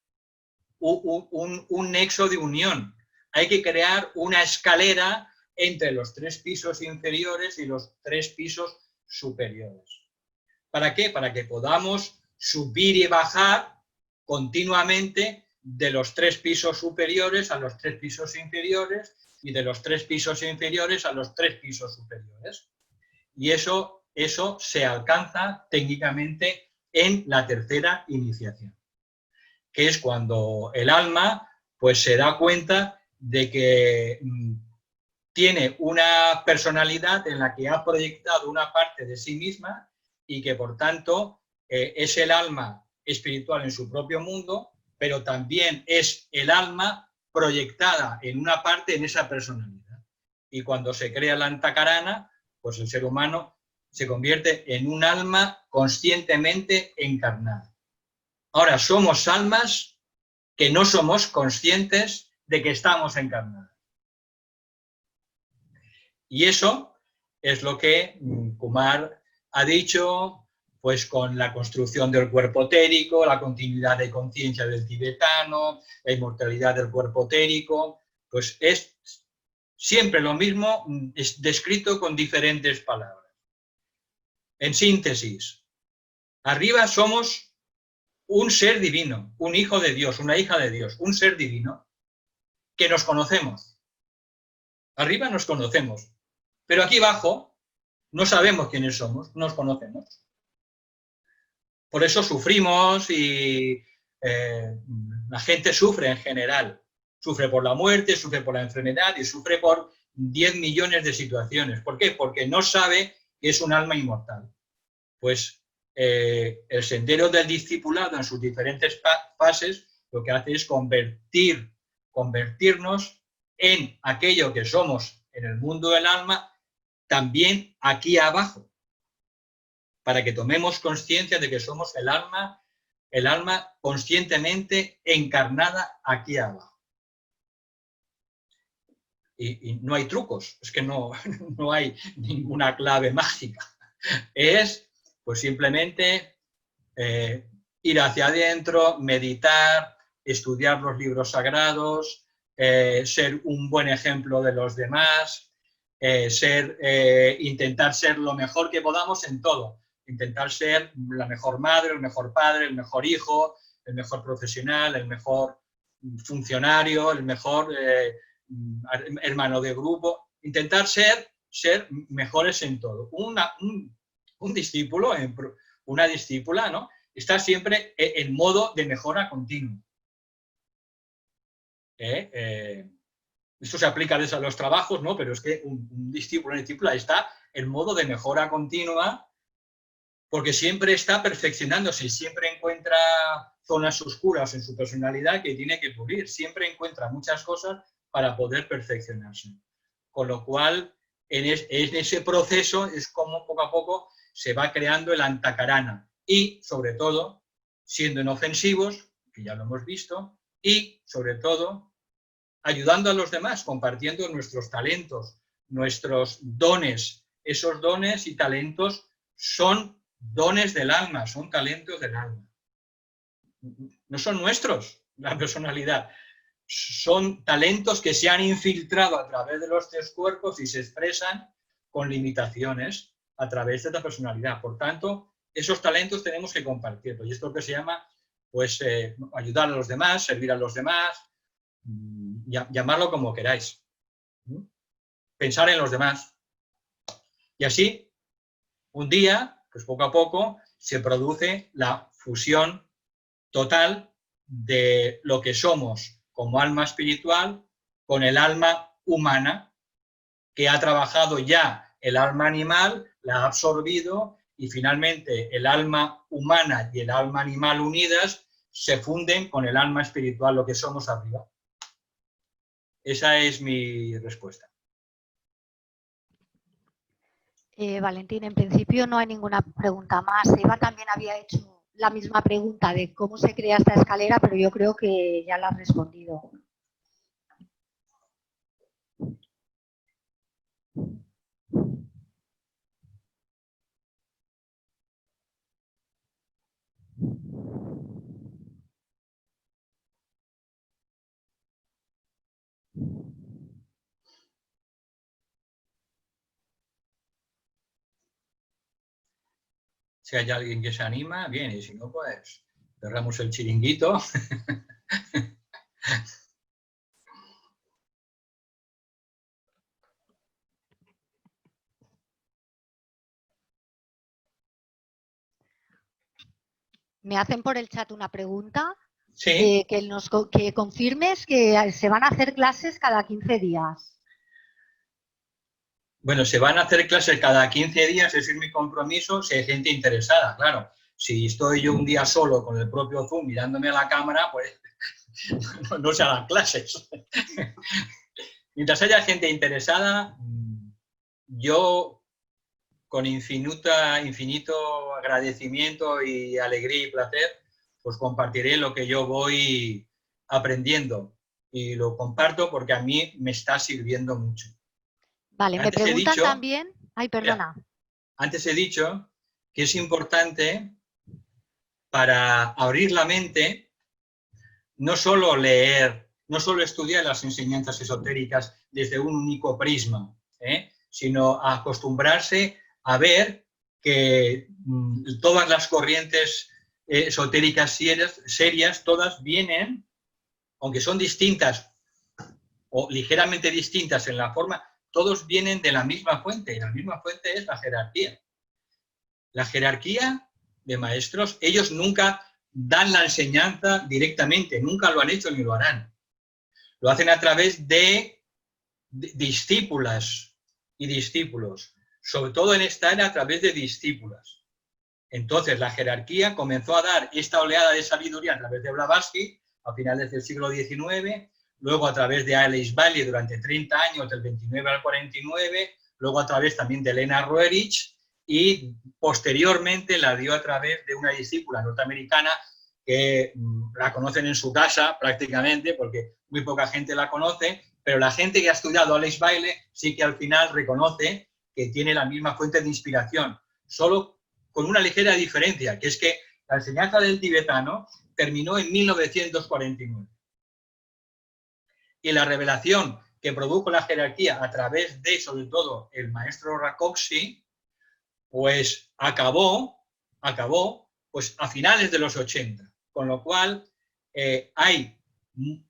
un nexo de unión. Hay que crear una escalera entre los 3 pisos inferiores y los 3 pisos superiores. ¿Para qué? Para que podamos subir y bajar continuamente de los 3 pisos superiores a los 3 pisos inferiores y de los 3 pisos inferiores a los 3 pisos superiores. Y eso se alcanza técnicamente en la tercera iniciación, que es cuando el alma pues se da cuenta de que tiene una personalidad en la que ha proyectado una parte de sí misma y que por tanto es el alma espiritual en su propio mundo, pero también es el alma proyectada en una parte en esa personalidad. Y cuando se crea la Antakarana, pues el ser humano se convierte en un alma conscientemente encarnada. Ahora, somos almas que no somos conscientes de que estamos encarnadas. Y eso es lo que Kumar ha dicho, pues con la construcción del cuerpo etérico, la continuidad de conciencia del tibetano, la inmortalidad del cuerpo etérico, pues es siempre lo mismo, es descrito con diferentes palabras. En síntesis, arriba somos un ser divino, un hijo de Dios, una hija de Dios, un ser divino que nos conocemos. Arriba nos conocemos, pero aquí abajo No sabemos quiénes somos, no nos conocemos. Por eso sufrimos y la gente sufre en general. Sufre por la muerte, sufre por la enfermedad y sufre por 10 millones de situaciones. ¿Por qué? Porque no sabe que es un alma inmortal. Pues el sendero del discipulado en sus diferentes fases lo que hace es convertirnos en aquello que somos en el mundo del alma, también aquí abajo, para que tomemos conciencia de que somos el alma conscientemente encarnada aquí abajo. Y no hay trucos, es que no hay ninguna clave mágica. Es pues simplemente ir hacia adentro, meditar, estudiar los libros sagrados, ser un buen ejemplo de los demás, intentar ser lo mejor que podamos en todo. Intentar ser la mejor madre, el mejor padre, el mejor hijo, el mejor profesional, el mejor funcionario, el mejor hermano de grupo. Intentar ser mejores en todo. Un discípulo, una discípula, ¿no? Está siempre en modo de mejora continua. Esto se aplica a los trabajos, ¿no? Pero es que un discípulo, una discípula está en modo de mejora continua porque siempre está perfeccionándose y siempre encuentra zonas oscuras en su personalidad que tiene que pulir. Siempre encuentra muchas cosas para poder perfeccionarse. Con lo cual, en ese proceso es como poco a poco se va creando el antakarana y, sobre todo, siendo inofensivos, que ya lo hemos visto, y, sobre todo, ayudando a los demás, compartiendo nuestros talentos, nuestros dones. Esos dones y talentos son dones del alma, son talentos del alma. No son nuestros, la personalidad. Son talentos que se han infiltrado a través de los 3 cuerpos y se expresan con limitaciones a través de la personalidad. Por tanto, esos talentos tenemos que compartirlos. Y esto es lo que se llama pues, ayudar a los demás, servir a los demás, llamarlo como queráis. Pensar en los demás. Y así, un día, pues poco a poco, se produce la fusión total de lo que somos como alma espiritual con el alma humana, que ha trabajado ya el alma animal, la ha absorbido y finalmente el alma humana y el alma animal unidas se funden con el alma espiritual, lo que somos arriba. Esa es mi respuesta. Valentín, en principio no hay ninguna pregunta más. Eva también había hecho la misma pregunta de cómo se crea esta escalera, pero yo creo que ya la has respondido. Si hay alguien que se anima, bien, y si no, pues cerramos el chiringuito. Me hacen por el chat una pregunta. Sí. Que confirmes que se van a hacer clases cada 15 días. Bueno, se van a hacer clases cada 15 días, ese es mi compromiso, si hay gente interesada, claro. Si estoy yo un día solo con el propio Zoom mirándome a la cámara, pues no se hagan clases. Mientras haya gente interesada, yo con infinito agradecimiento y alegría y placer, pues compartiré lo que yo voy aprendiendo. Y lo comparto porque a mí me está sirviendo mucho. Vale, me preguntan también... Ay, perdona. Antes he dicho que es importante para abrir la mente no solo leer, no solo estudiar las enseñanzas esotéricas desde un único prisma, sino a acostumbrarse a ver que todas las corrientes esotéricas serias, todas vienen, aunque son distintas o ligeramente distintas en la forma, todos vienen de la misma fuente, y la misma fuente es la jerarquía. La jerarquía de maestros, ellos nunca dan la enseñanza directamente, nunca lo han hecho ni lo harán. Lo hacen a través de discípulas y discípulos, sobre todo en esta era a través de discípulas. Entonces la jerarquía comenzó a dar esta oleada de sabiduría a través de Blavatsky a finales del siglo XIX, luego a través de Alice Bailey durante 30 años, del 29 al 49, luego a través también de Elena Roerich, y posteriormente la dio a través de una discípula norteamericana que la conocen en su casa prácticamente, porque muy poca gente la conoce, pero la gente que ha estudiado Alice Bailey sí que al final reconoce que tiene la misma fuente de inspiración, solo con una ligera diferencia, que es que la enseñanza del tibetano terminó en 1949. Y la revelación que produjo la jerarquía a través de, sobre todo, el maestro Rakoczy, pues acabó pues a finales de los 80, con lo cual hay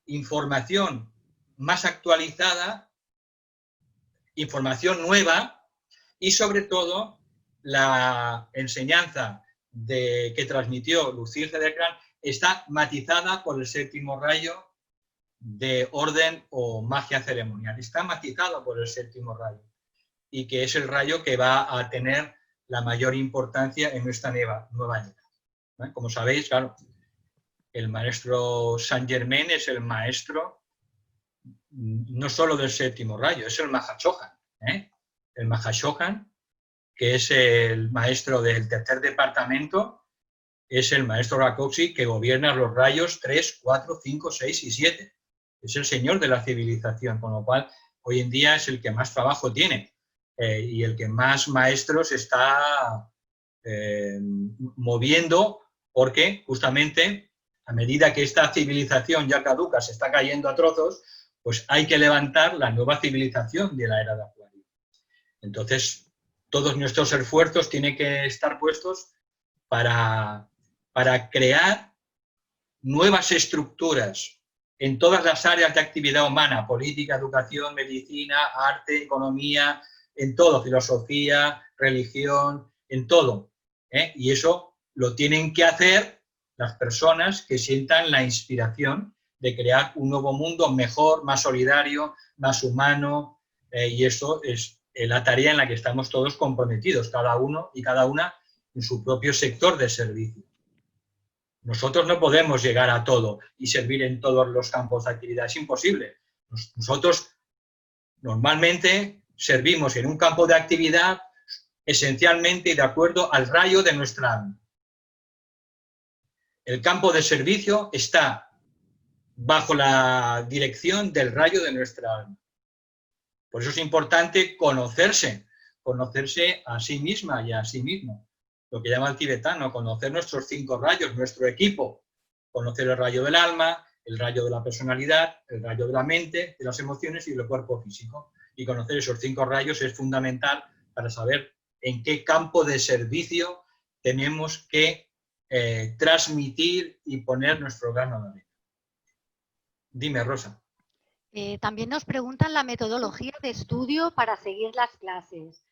información más actualizada, información nueva y sobre todo la enseñanza que transmitió Lucille Cedercran está matizada por el séptimo rayo de orden o magia ceremonial. Está matizado por el séptimo rayo y que es el rayo que va a tener la mayor importancia en nuestra nueva era. Como sabéis, claro, el maestro Saint Germain es el maestro no solo del séptimo rayo, es el Mahashohan. El Mahashohan, que es el maestro del tercer departamento, es el maestro Rakoczy que gobierna los rayos 3, 4, 5, 6 y 7. Es el señor de la civilización, con lo cual hoy en día es el que más trabajo tiene. Y el que más maestros está moviendo, porque justamente a medida que esta civilización ya caduca, se está cayendo a trozos, pues hay que levantar la nueva civilización de la era de Acuario. Entonces, todos nuestros esfuerzos tienen que estar puestos para crear nuevas estructuras en todas las áreas de actividad humana, política, educación, medicina, arte, economía, en todo, filosofía, religión, en todo. Y eso lo tienen que hacer las personas que sientan la inspiración de crear un nuevo mundo mejor, más solidario, más humano, y eso es la tarea en la que estamos todos comprometidos, cada uno y cada una en su propio sector de servicio. Nosotros no podemos llegar a todo y servir en todos los campos de actividad, es imposible. Nosotros normalmente servimos en un campo de actividad esencialmente de acuerdo al rayo de nuestra alma. El campo de servicio está bajo la dirección del rayo de nuestra alma. Por eso es importante conocerse a sí misma y a sí mismo. Lo que llama el tibetano, conocer nuestros 5 rayos, nuestro equipo. Conocer el rayo del alma, el rayo de la personalidad, el rayo de la mente, de las emociones y del cuerpo físico. Y conocer esos 5 rayos es fundamental para saber en qué campo de servicio tenemos que transmitir y poner nuestro grano de arena. Dime, Rosa. También nos preguntan la metodología de estudio para seguir las clases.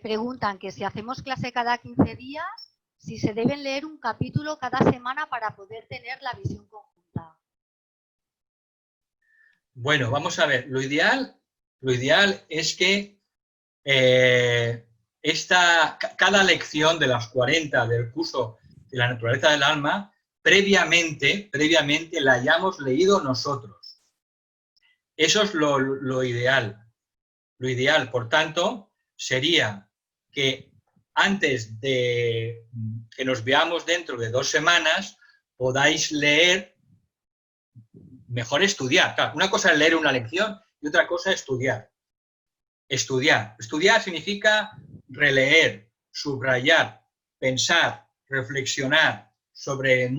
Preguntan que si hacemos clase cada 15 días, si se deben leer un capítulo cada semana para poder tener la visión conjunta. Bueno, vamos a ver. Lo ideal es que cada lección de las 40 del curso de la naturaleza del alma, previamente la hayamos leído nosotros. Eso es lo ideal. Lo ideal, por tanto, sería que antes de que nos veamos dentro de 2 semanas, podáis leer, mejor estudiar. Claro, una cosa es leer una lección y otra cosa es estudiar. Estudiar significa releer, subrayar, pensar, reflexionar sobre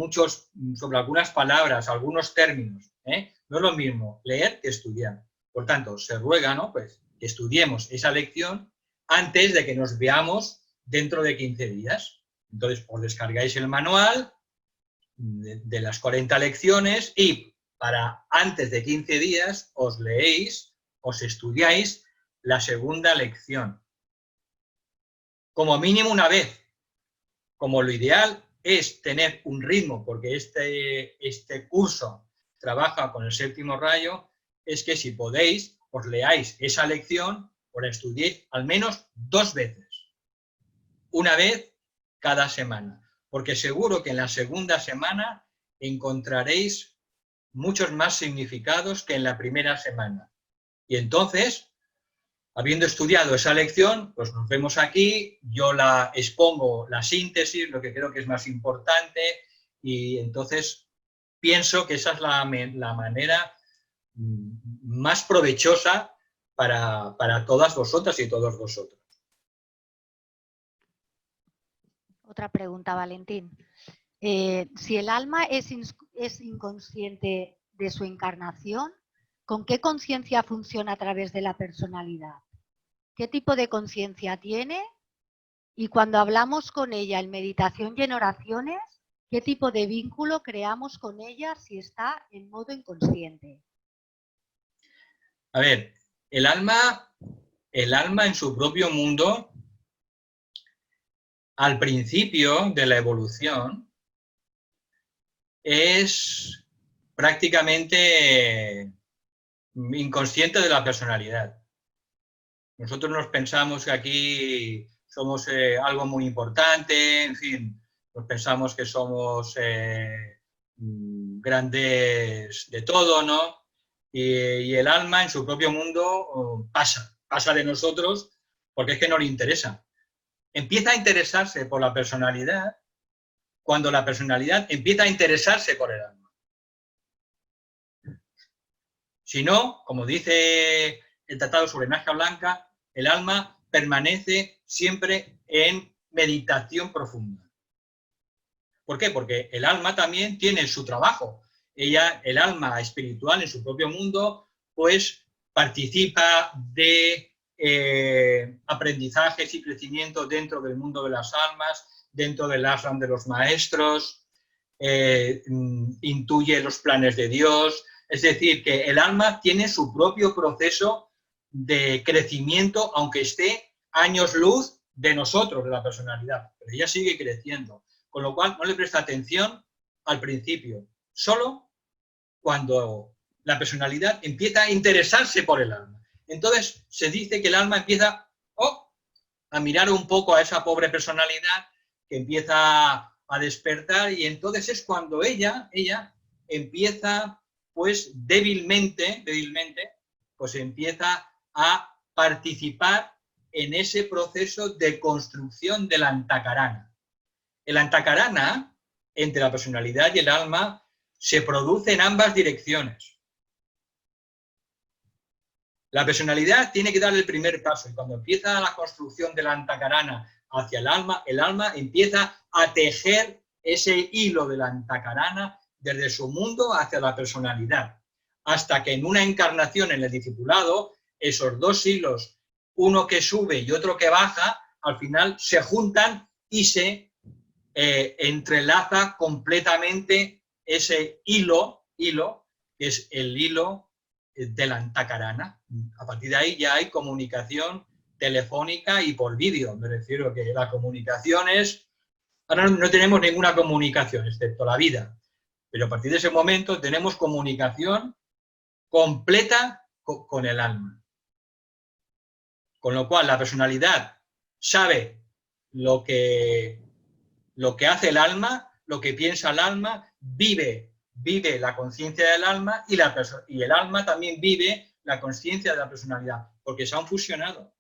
algunas palabras, algunos términos. No es lo mismo leer que estudiar. Por tanto, se ruega, ¿no? Pues que estudiemos esa lección antes de que nos veamos dentro de 15 días. Entonces, os descargáis el manual de las 40 lecciones y para antes de 15 días os leéis, os estudiáis la segunda lección. Como mínimo una vez. Como lo ideal es tener un ritmo, porque este curso trabaja con el séptimo rayo, es que si podéis, os leáis esa lección, os la estudiéis al menos 2 veces. Una vez cada semana. Porque seguro que en la segunda semana encontraréis muchos más significados que en la primera semana. Y entonces, habiendo estudiado esa lección, pues nos vemos aquí, yo la expongo la síntesis, lo que creo que es más importante, y entonces pienso que esa es la manera más provechosa para todas vosotras y todos vosotros. Otra pregunta, Valentín. Si el alma es inconsciente de su encarnación, ¿con qué conciencia funciona a través de la personalidad? ¿Qué tipo de conciencia tiene? Y cuando hablamos con ella en meditación y en oraciones, ¿qué tipo de vínculo creamos con ella si está en modo inconsciente? A ver, el alma en su propio mundo, al principio de la evolución, es prácticamente inconsciente de la personalidad. Nosotros nos pensamos que aquí somos algo muy importante, en fin, nos pensamos que somos grandes de todo, ¿no? Y el alma en su propio mundo pasa de nosotros porque es que no le interesa. Empieza a interesarse por la personalidad cuando la personalidad empieza a interesarse por el alma. Si no, como dice el Tratado sobre Magia Blanca, el alma permanece siempre en meditación profunda. ¿Por qué? Porque el alma también tiene su trabajo. El alma espiritual en su propio mundo, pues participa de aprendizajes y crecimiento dentro del mundo de las almas, dentro del ashram de los maestros, intuye los planes de Dios. Es decir, que el alma tiene su propio proceso de crecimiento, aunque esté años luz de nosotros, de la personalidad, pero ella sigue creciendo. Con lo cual, no le presta atención al principio, solo cuando la personalidad empieza a interesarse por el alma. Entonces, se dice que el alma empieza a mirar un poco a esa pobre personalidad que empieza a despertar, y entonces es cuando ella empieza, pues débilmente, pues empieza a participar en ese proceso de construcción del antakarana. El antakarana, entre la personalidad y el alma, se produce en ambas direcciones. La personalidad tiene que dar el primer paso, y cuando empieza la construcción del antakarana hacia el alma empieza a tejer ese hilo del antakarana desde su mundo hacia la personalidad, hasta que en una encarnación en el discipulado, esos dos hilos, uno que sube y otro que baja, al final se juntan y se entrelaza completamente ese hilo, que es el hilo del antakarana. A partir de ahí ya hay comunicación telefónica y por vídeo. Me refiero que la comunicación es... Ahora no tenemos ninguna comunicación, excepto la vida. Pero a partir de ese momento tenemos comunicación completa con el alma. Con lo cual la personalidad sabe lo que hace el alma, lo que piensa el alma, vive la conciencia del alma, y el alma también vive la conciencia de la personalidad, porque se han fusionado.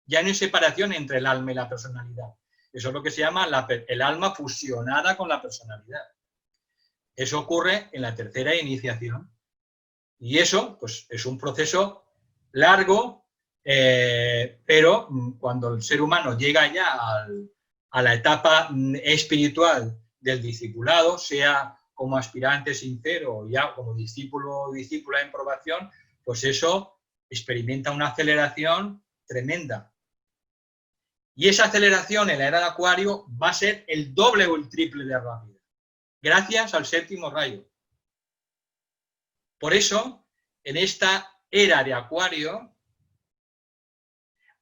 Ya no hay separación entre el alma y la personalidad. Eso es lo que se llama el alma fusionada con la personalidad. Eso ocurre en la tercera iniciación. Y eso, pues, es un proceso largo, pero cuando el ser humano llega ya a la etapa espiritual del discipulado, sea como aspirante sincero o ya como discípulo o discípula en probación, pues eso experimenta una aceleración tremenda. Y esa aceleración en la era de Acuario va a ser el doble o el triple de rápida, gracias al séptimo rayo. Por eso, en esta era de Acuario,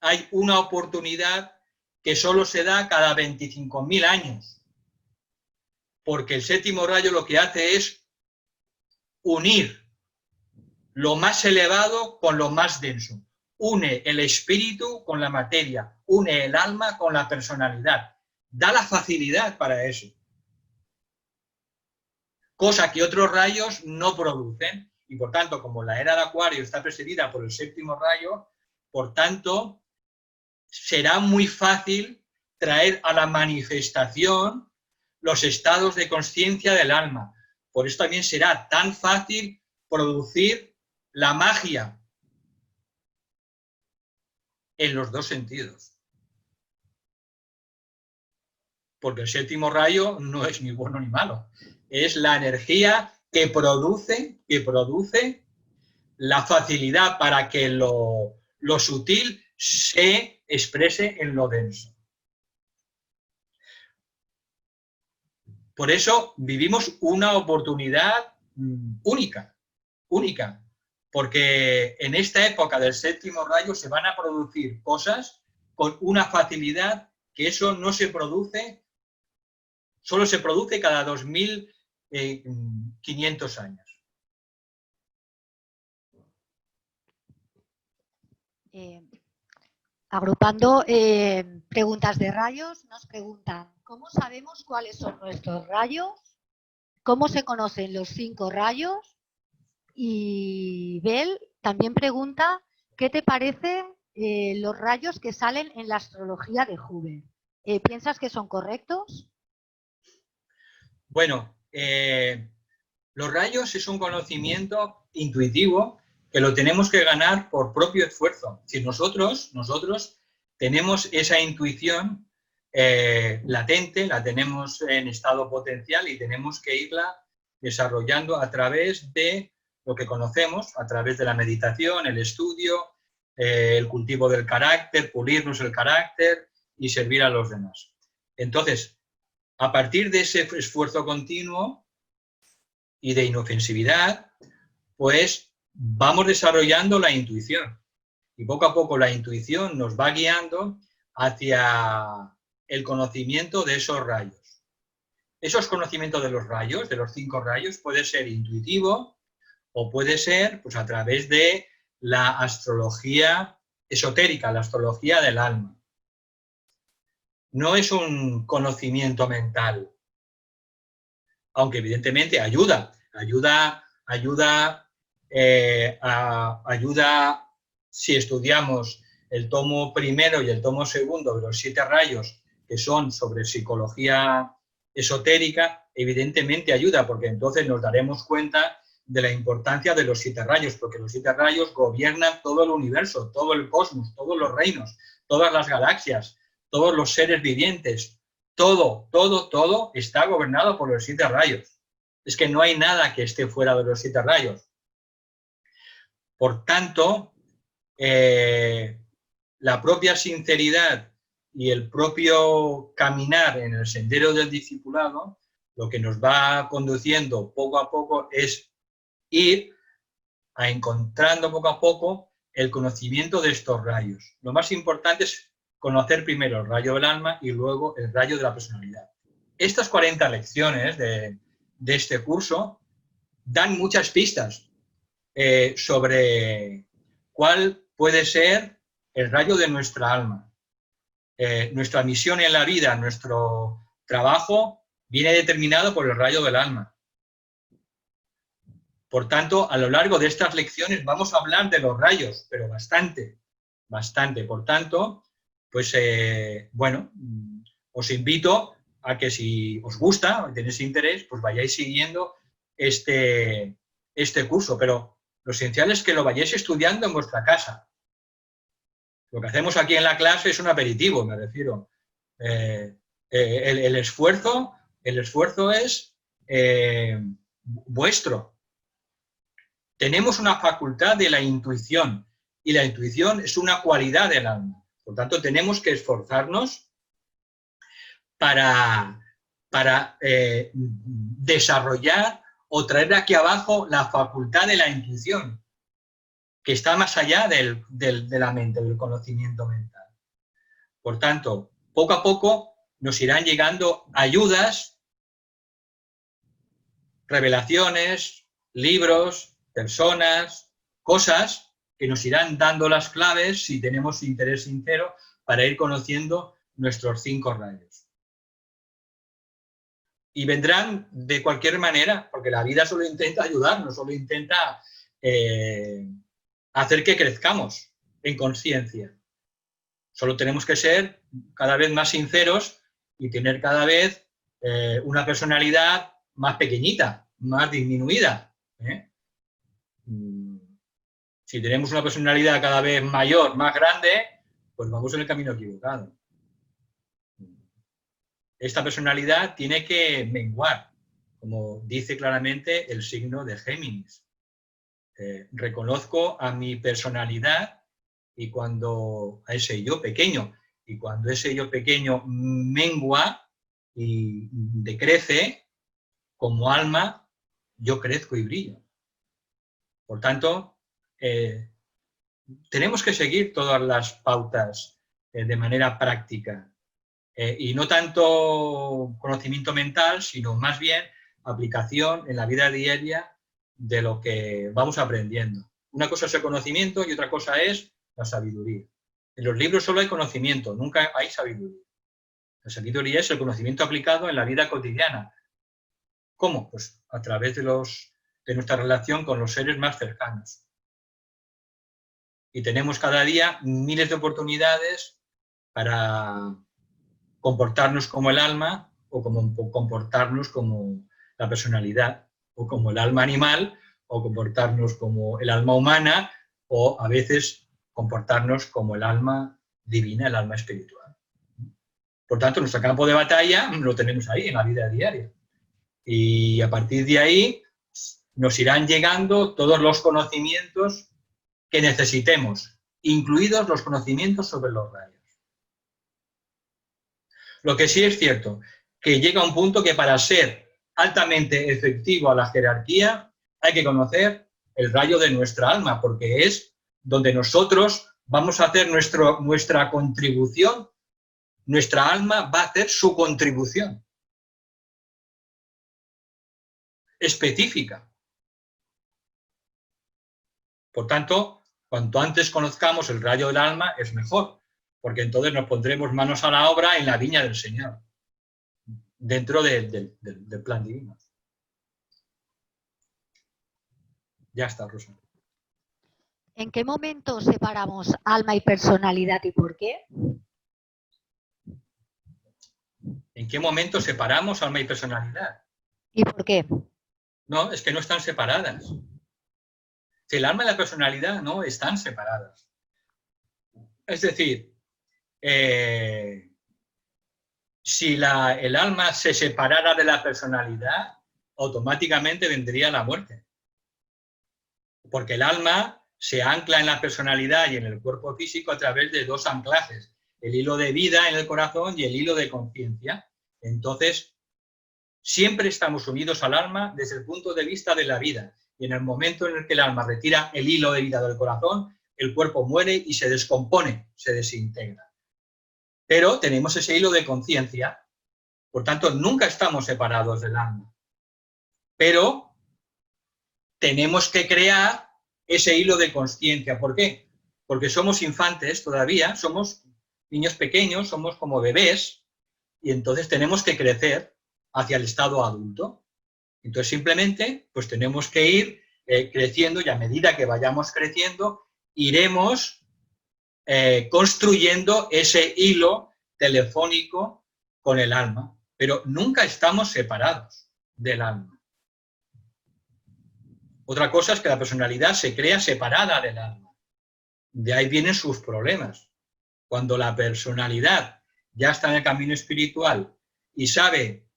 hay una oportunidad que solo se da cada 25.000 años. Porque el séptimo rayo lo que hace es unir lo más elevado con lo más denso. Une el espíritu con la materia, une el alma con la personalidad. Da la facilidad para eso. Cosa que otros rayos no producen. Y por tanto, como la era de Acuario está precedida por el séptimo rayo, por tanto, será muy fácil traer a la manifestación los estados de conciencia del alma. Por eso también será tan fácil producir la magia en los dos sentidos. Porque el séptimo rayo no es ni bueno ni malo. Es la energía que produce la facilidad para que lo sutil se exprese en lo denso. Por eso vivimos una oportunidad única, porque en esta época del séptimo rayo se van a producir cosas con una facilidad que eso no se produce, solo se produce cada 2.500 años. Agrupando preguntas de rayos, nos preguntan, ¿cómo sabemos cuáles son nuestros rayos? ¿Cómo se conocen los 5 rayos? Y Bel también pregunta, ¿qué te parecen los rayos que salen en la astrología de Huber? ¿Piensas que son correctos? Bueno, los rayos es un conocimiento intuitivo que lo tenemos que ganar por propio esfuerzo. Si nosotros tenemos esa intuición latente, la tenemos en estado potencial y tenemos que irla desarrollando a través de lo que conocemos, a través de la meditación, el estudio, el cultivo del carácter, pulirnos el carácter y servir a los demás. Entonces, a partir de ese esfuerzo continuo y de inofensividad, pues vamos desarrollando la intuición. Y poco a poco la intuición nos va guiando hacia el conocimiento de esos rayos. Esos conocimientos de los rayos, de los 5 rayos, puede ser intuitivo o puede ser pues, a través de la astrología esotérica, la astrología del alma. No es un conocimiento mental, aunque evidentemente ayuda si estudiamos el tomo primero y el tomo segundo de los 7 rayos, que son sobre psicología esotérica, evidentemente ayuda, porque entonces nos daremos cuenta de la importancia de los 7 rayos, porque los 7 rayos gobiernan todo el universo, todo el cosmos, todos los reinos, todas las galaxias, todos los seres vivientes, todo está gobernado por los 7 rayos. Es que no hay nada que esté fuera de los 7 rayos. Por tanto, la propia sinceridad y el propio caminar en el sendero del discipulado, lo que nos va conduciendo poco a poco es ir a encontrando poco a poco el conocimiento de estos rayos. Lo más importante es conocer primero el rayo del alma y luego el rayo de la personalidad. Estas 40 lecciones de este curso dan muchas pistas sobre cuál puede ser el rayo de nuestra alma. Nuestra misión en la vida, nuestro trabajo, viene determinado por el rayo del alma. Por tanto, a lo largo de estas lecciones vamos a hablar de los rayos, pero bastante. Por tanto, pues bueno, os invito a que si os gusta o tenéis interés, pues vayáis siguiendo este curso, pero lo esencial es que lo vayáis estudiando en vuestra casa. Lo que hacemos aquí en la clase es un aperitivo, me refiero. El esfuerzo es vuestro. Tenemos una facultad de la intuición y la intuición es una cualidad del alma. Por tanto, tenemos que esforzarnos para desarrollar o traer aquí abajo la facultad de la intuición. que está más allá de la mente, del conocimiento mental. Por tanto, poco a poco nos irán llegando ayudas, revelaciones, libros, personas, cosas que nos irán dando las claves, si tenemos interés sincero, para ir conociendo nuestros 5 rayos. Y vendrán de cualquier manera, porque la vida solo intenta ayudarnos, solo intenta hacer que crezcamos en conciencia. Solo tenemos que ser cada vez más sinceros y tener cada vez una personalidad más pequeñita, más disminuida. Si tenemos una personalidad cada vez mayor, más grande, pues vamos en el camino equivocado. Esta personalidad tiene que menguar, como dice claramente el signo de Géminis. Reconozco a mi personalidad y cuando a ese yo pequeño, y cuando ese yo pequeño mengua y decrece, como alma, yo crezco y brillo. Por tanto, tenemos que seguir todas las pautas de manera práctica. Y no tanto conocimiento mental, sino más bien aplicación en la vida diaria de lo que vamos aprendiendo. Una cosa es el conocimiento y otra cosa es la sabiduría. En los libros solo hay conocimiento, nunca hay sabiduría. La sabiduría es el conocimiento aplicado en la vida cotidiana. ¿Cómo? Pues a través de nuestra relación con los seres más cercanos. Y tenemos cada día miles de oportunidades para comportarnos como el alma o comportarnos como la personalidad, o como el alma animal, o comportarnos como el alma humana, o a veces comportarnos como el alma divina, el alma espiritual. Por tanto, nuestro campo de batalla lo tenemos ahí, en la vida diaria. Y a partir de ahí nos irán llegando todos los conocimientos que necesitemos, incluidos los conocimientos sobre los rayos. Lo que sí es cierto, que llega un punto que para ser altamente efectivo a la jerarquía hay que conocer el rayo de nuestra alma, porque es donde nosotros vamos a hacer nuestra contribución, nuestra alma va a hacer su contribución específica. Por tanto, cuanto antes conozcamos el rayo del alma es mejor, porque entonces nos pondremos manos a la obra en la viña del Señor, dentro del plan divino. Ya está, Rosa. ¿En qué momento separamos alma y personalidad y por qué? ¿En qué momento separamos alma y personalidad? ¿Y por qué? No, es que no están separadas. Si el alma y la personalidad no están separadas. Es decir, si el alma se separara de la personalidad, automáticamente vendría la muerte. Porque el alma se ancla en la personalidad y en el cuerpo físico a través de 2 anclajes, el hilo de vida en el corazón y el hilo de conciencia. Entonces, siempre estamos unidos al alma desde el punto de vista de la vida. Y en el momento en el que el alma retira el hilo de vida del corazón, el cuerpo muere y se descompone, se desintegra. Pero tenemos ese hilo de conciencia, por tanto, nunca estamos separados del alma. Pero tenemos que crear ese hilo de conciencia. ¿Por qué? Porque somos infantes todavía, somos niños pequeños, somos como bebés, y entonces tenemos que crecer hacia el estado adulto. Entonces simplemente pues tenemos que ir creciendo, y a medida que vayamos creciendo iremos construyendo ese hilo telefónico con el alma, pero nunca estamos separados del alma. Otra cosa es que la personalidad se crea separada del alma. De ahí vienen sus problemas. Cuando la personalidad ya está en el camino espiritual y sabe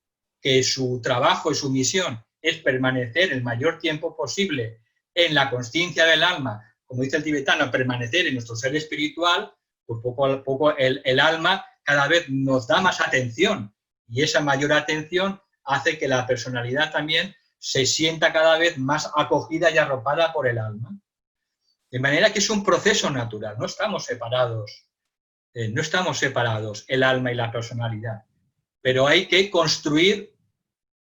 que su trabajo y su misión es permanecer el mayor tiempo posible en la consciencia del alma, como dice el tibetano, permanecer en nuestro ser espiritual, pues poco a poco el alma cada vez nos da más atención, y esa mayor atención hace que la personalidad también se sienta cada vez más acogida y arropada por el alma. De manera que es un proceso natural, no estamos separados el alma y la personalidad, pero hay que construir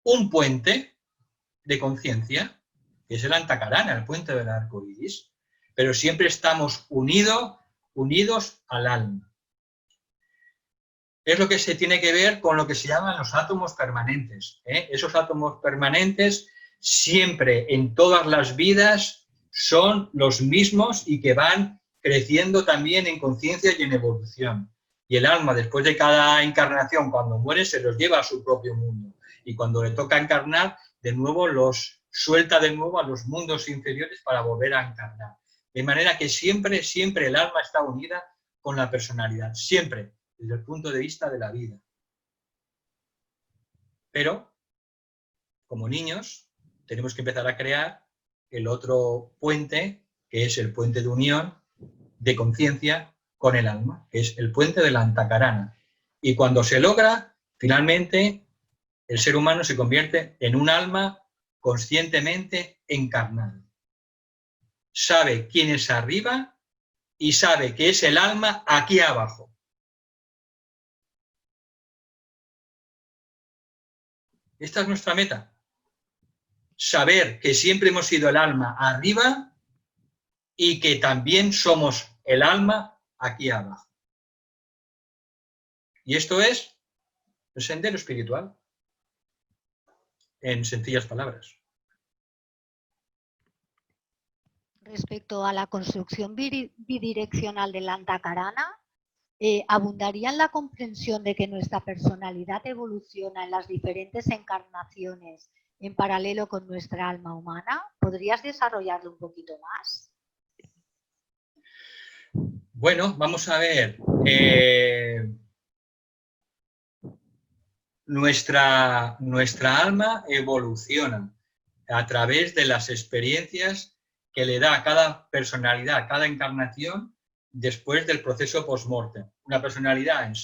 un puente de conciencia, que es el Antakarana, el puente del arco iris, pero siempre estamos unidos al alma. Es lo que se tiene que ver con lo que se llaman los átomos permanentes. Esos átomos permanentes siempre en todas las vidas son los mismos y que van creciendo también en conciencia y en evolución. Y el alma, después de cada encarnación, cuando muere, se los lleva a su propio mundo. Y cuando le toca encarnar, de nuevo los suelta de nuevo a los mundos inferiores para volver a encarnar. De manera que siempre, siempre el alma está unida con la personalidad. Siempre, desde el punto de vista de la vida. Pero, como niños, tenemos que empezar a crear el otro puente, que es el puente de unión, de conciencia con el alma, que es el puente de la Antakarana. Y cuando se logra, finalmente, el ser humano se convierte en un alma conscientemente encarnado. Sabe quién es arriba y sabe que es el alma aquí abajo. Esta es nuestra meta. Saber que siempre hemos sido el alma arriba y que también somos el alma aquí abajo. Y esto es el sendero espiritual, en sencillas palabras. Respecto a la construcción bidireccional del Antakarana, ¿abundaría en la comprensión de que nuestra personalidad evoluciona en las diferentes encarnaciones en paralelo con nuestra alma humana? ¿Podrías desarrollarlo un poquito más? Bueno, vamos a ver. Nuestra alma evoluciona a través de las experiencias que le da a cada personalidad, a cada encarnación, después del proceso post-mortem. Una personalidad en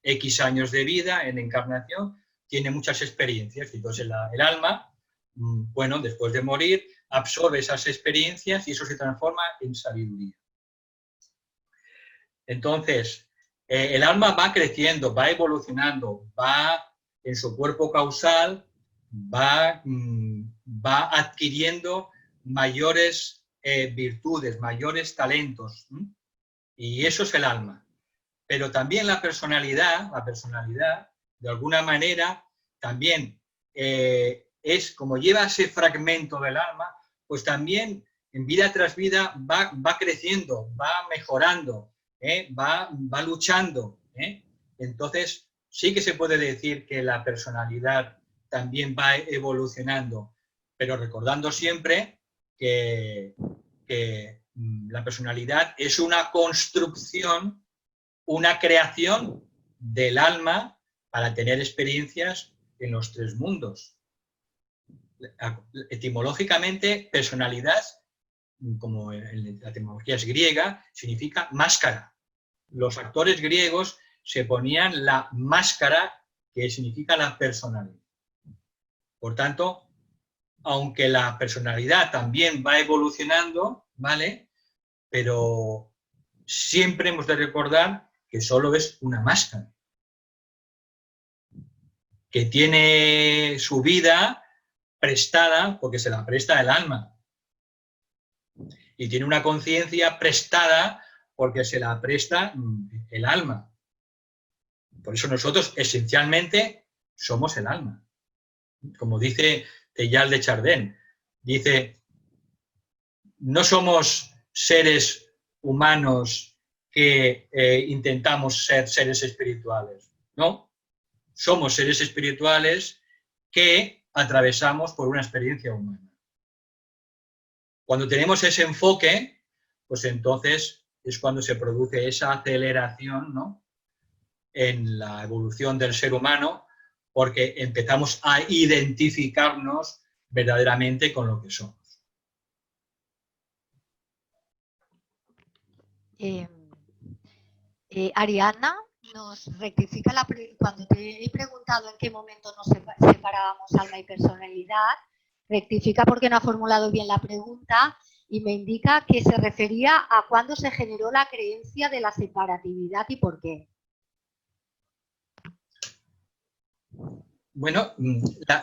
X años de vida, en encarnación, tiene muchas experiencias. Entonces el alma, bueno, después de morir, absorbe esas experiencias y eso se transforma en sabiduría. Entonces, el alma va creciendo, va evolucionando, va en su cuerpo causal, va adquiriendo mayores virtudes, mayores talentos. Y eso es el alma. Pero también la personalidad, de alguna manera, también es como lleva ese fragmento del alma, pues también en vida tras vida va creciendo, va mejorando, va luchando. Entonces, sí que se puede decir que la personalidad también va evolucionando, pero recordando siempre que la personalidad es una construcción, una creación del alma para tener experiencias en los tres mundos. Etimológicamente, personalidad, como la etimología es griega, significa máscara. Los actores griegos se ponían la máscara que significa la personalidad. Por tanto, aunque la personalidad también va evolucionando, ¿vale? Pero siempre hemos de recordar que solo es una máscara, que tiene su vida prestada porque se la presta el alma y tiene una conciencia prestada porque se la presta el alma. Por eso nosotros esencialmente somos el alma. Como dice Teilhard de Chardin, dice, no somos seres humanos que intentamos ser seres espirituales, no, somos seres espirituales que atravesamos por una experiencia humana. Cuando tenemos ese enfoque, pues entonces es cuando se produce esa aceleración, ¿no?, en la evolución del ser humano, porque empezamos a identificarnos verdaderamente con lo que somos. Ariadna nos rectifica cuando te he preguntado en qué momento nos separábamos alma y personalidad, rectifica porque no ha formulado bien la pregunta y me indica que se refería a cuándo se generó la creencia de la separatividad y por qué. Bueno,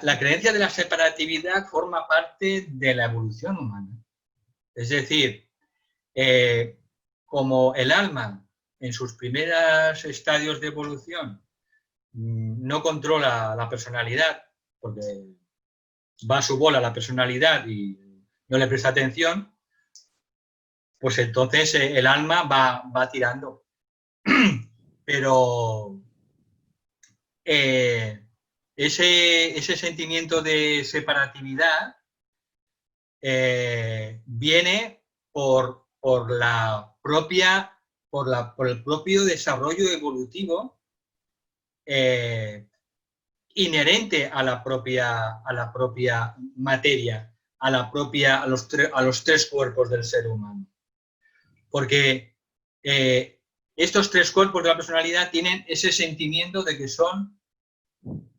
la creencia de la separatividad forma parte de la evolución humana. Es decir, como el alma en sus primeros estadios de evolución no controla la personalidad, porque va a su bola la personalidad y no le presta atención, pues entonces el alma va tirando. Pero ese sentimiento de separatividad viene por el propio desarrollo evolutivo inherente a la propia materia, a los tres cuerpos del ser humano. Porque estos tres cuerpos de la personalidad tienen ese sentimiento de que son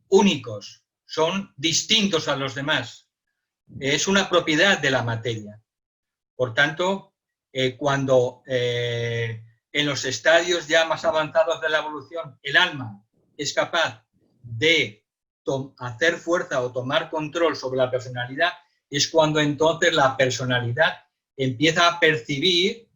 únicos, son distintos a los demás. Es una propiedad de la materia. Por tanto, cuando en los estadios ya más avanzados de la evolución el alma es capaz de hacer fuerza o tomar control sobre la personalidad, es cuando entonces la personalidad empieza a percibir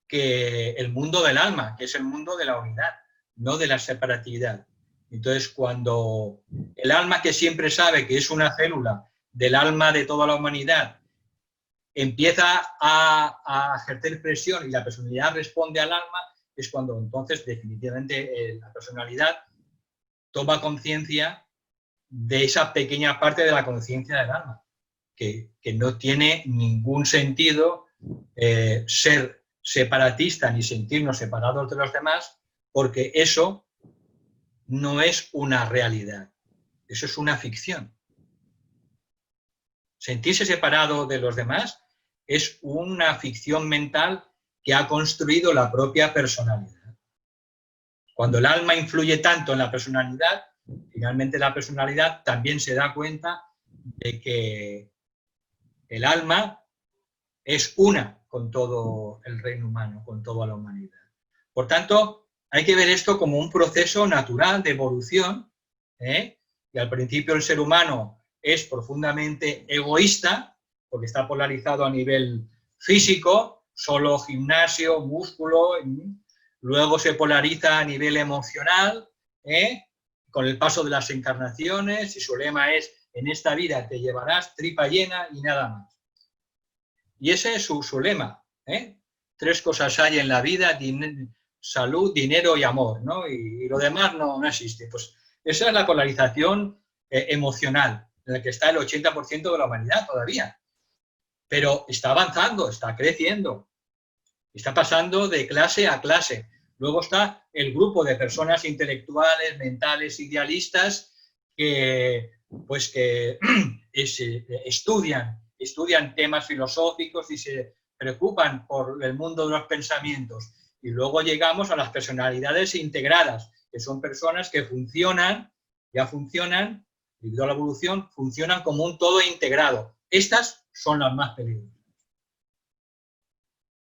que el mundo del alma, que es el mundo de la unidad, no de la separatividad. Entonces, cuando el alma, que siempre sabe que es una célula del alma de toda la humanidad, empieza a ejercer presión y la personalidad responde al alma, es cuando entonces definitivamente la personalidad toma conciencia de esa pequeña parte de la conciencia del alma, que no tiene ningún sentido ser separatista ni sentirnos separados de los demás, porque eso no es una realidad, eso es una ficción. Sentirse separado de los demás es una ficción mental que ha construido la propia personalidad. Cuando el alma influye tanto en la personalidad, finalmente la personalidad también se da cuenta de que el alma es una con todo el reino humano, con toda la humanidad. Por tanto, hay que ver esto como un proceso natural de evolución, y al principio el ser humano es profundamente egoísta, porque está polarizado a nivel físico, solo gimnasio, músculo, luego se polariza a nivel emocional, con el paso de las encarnaciones, y su lema es: en esta vida te llevarás tripa llena y nada más. Y ese es su lema. Tres cosas hay en la vida: salud, dinero y amor, ¿no? Y lo demás no existe. Pues esa es la polarización emocional, en la que está el 80% de la humanidad todavía. Pero está avanzando, está creciendo, está pasando de clase a clase. Luego está el grupo de personas intelectuales, mentales, idealistas, que estudian temas filosóficos y se preocupan por el mundo de los pensamientos. Y luego llegamos a las personalidades integradas, que son personas que ya funcionan, debido a la evolución, funcionan como un todo integrado. Estas son las más peligrosas.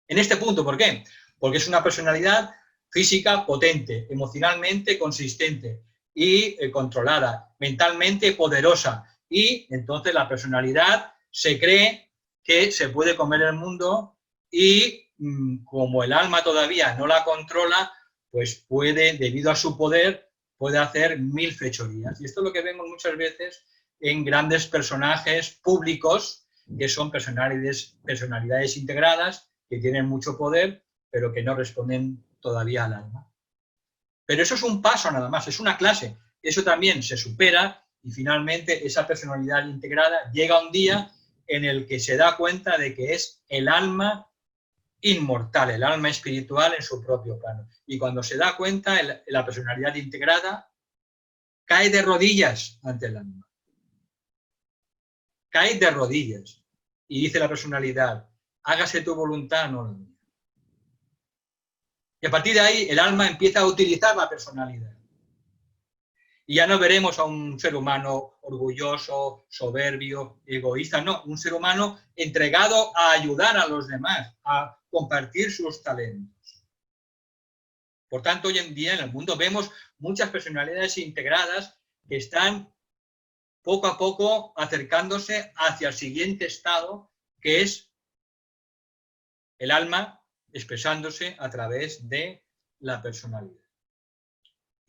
En este punto, ¿por qué? Porque es una personalidad física potente, emocionalmente consistente y controlada, mentalmente poderosa. Y entonces la personalidad se cree que se puede comer el mundo y como el alma todavía no la controla, pues puede, debido a su poder, puede hacer 1000 fechorías. Y esto es lo que vemos muchas veces en grandes personajes públicos, que son personalidades integradas, que tienen mucho poder, pero que no responden todavía al alma. Pero eso es un paso nada más, es una clase. Eso también se supera y finalmente esa personalidad integrada llega un día en el que se da cuenta de que es el alma inmortal, el alma espiritual en su propio plano. Y cuando se da cuenta, la personalidad integrada cae de rodillas ante el alma. Cae de rodillas. Y dice la personalidad: hágase tu voluntad, no la mía. Y a partir de ahí el alma empieza a utilizar la personalidad. Y ya no veremos a un ser humano orgulloso, soberbio, egoísta, no, un ser humano entregado a ayudar a los demás, a compartir sus talentos. Por tanto, hoy en día en el mundo vemos muchas personalidades integradas que están poco a poco acercándose hacia el siguiente estado, que es el alma expresándose a través de la personalidad.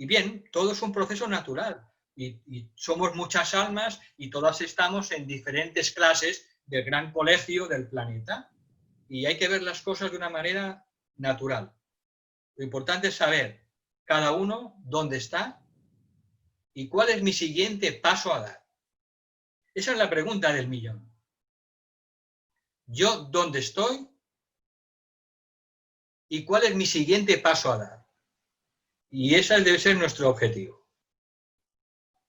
Y bien, todo es un proceso natural y somos muchas almas y todas estamos en diferentes clases del gran colegio del planeta y hay que ver las cosas de una manera natural. Lo importante es saber cada uno dónde está y cuál es mi siguiente paso a dar. Esa es la pregunta del millón. ¿Yo dónde estoy? ¿Y cuál es mi siguiente paso a dar? Y ese debe ser nuestro objetivo.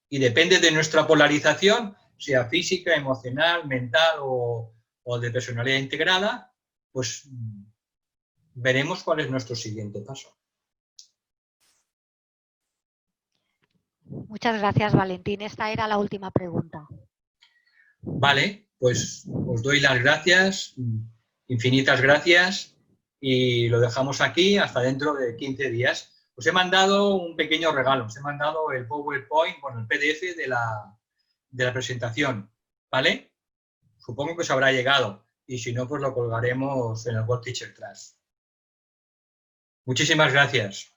Y depende de nuestra polarización, sea física, emocional, mental o de personalidad integrada, pues veremos cuál es nuestro siguiente paso. Muchas gracias, Valentín. Esta era la última pregunta. Vale, pues os doy las gracias, infinitas gracias, y lo dejamos aquí hasta dentro de 15 días. Os he mandado un pequeño regalo, os he mandado el PowerPoint, bueno, el PDF de la presentación, ¿vale? Supongo que os habrá llegado, y si no, pues lo colgaremos en el World Teacher Class. Muchísimas gracias.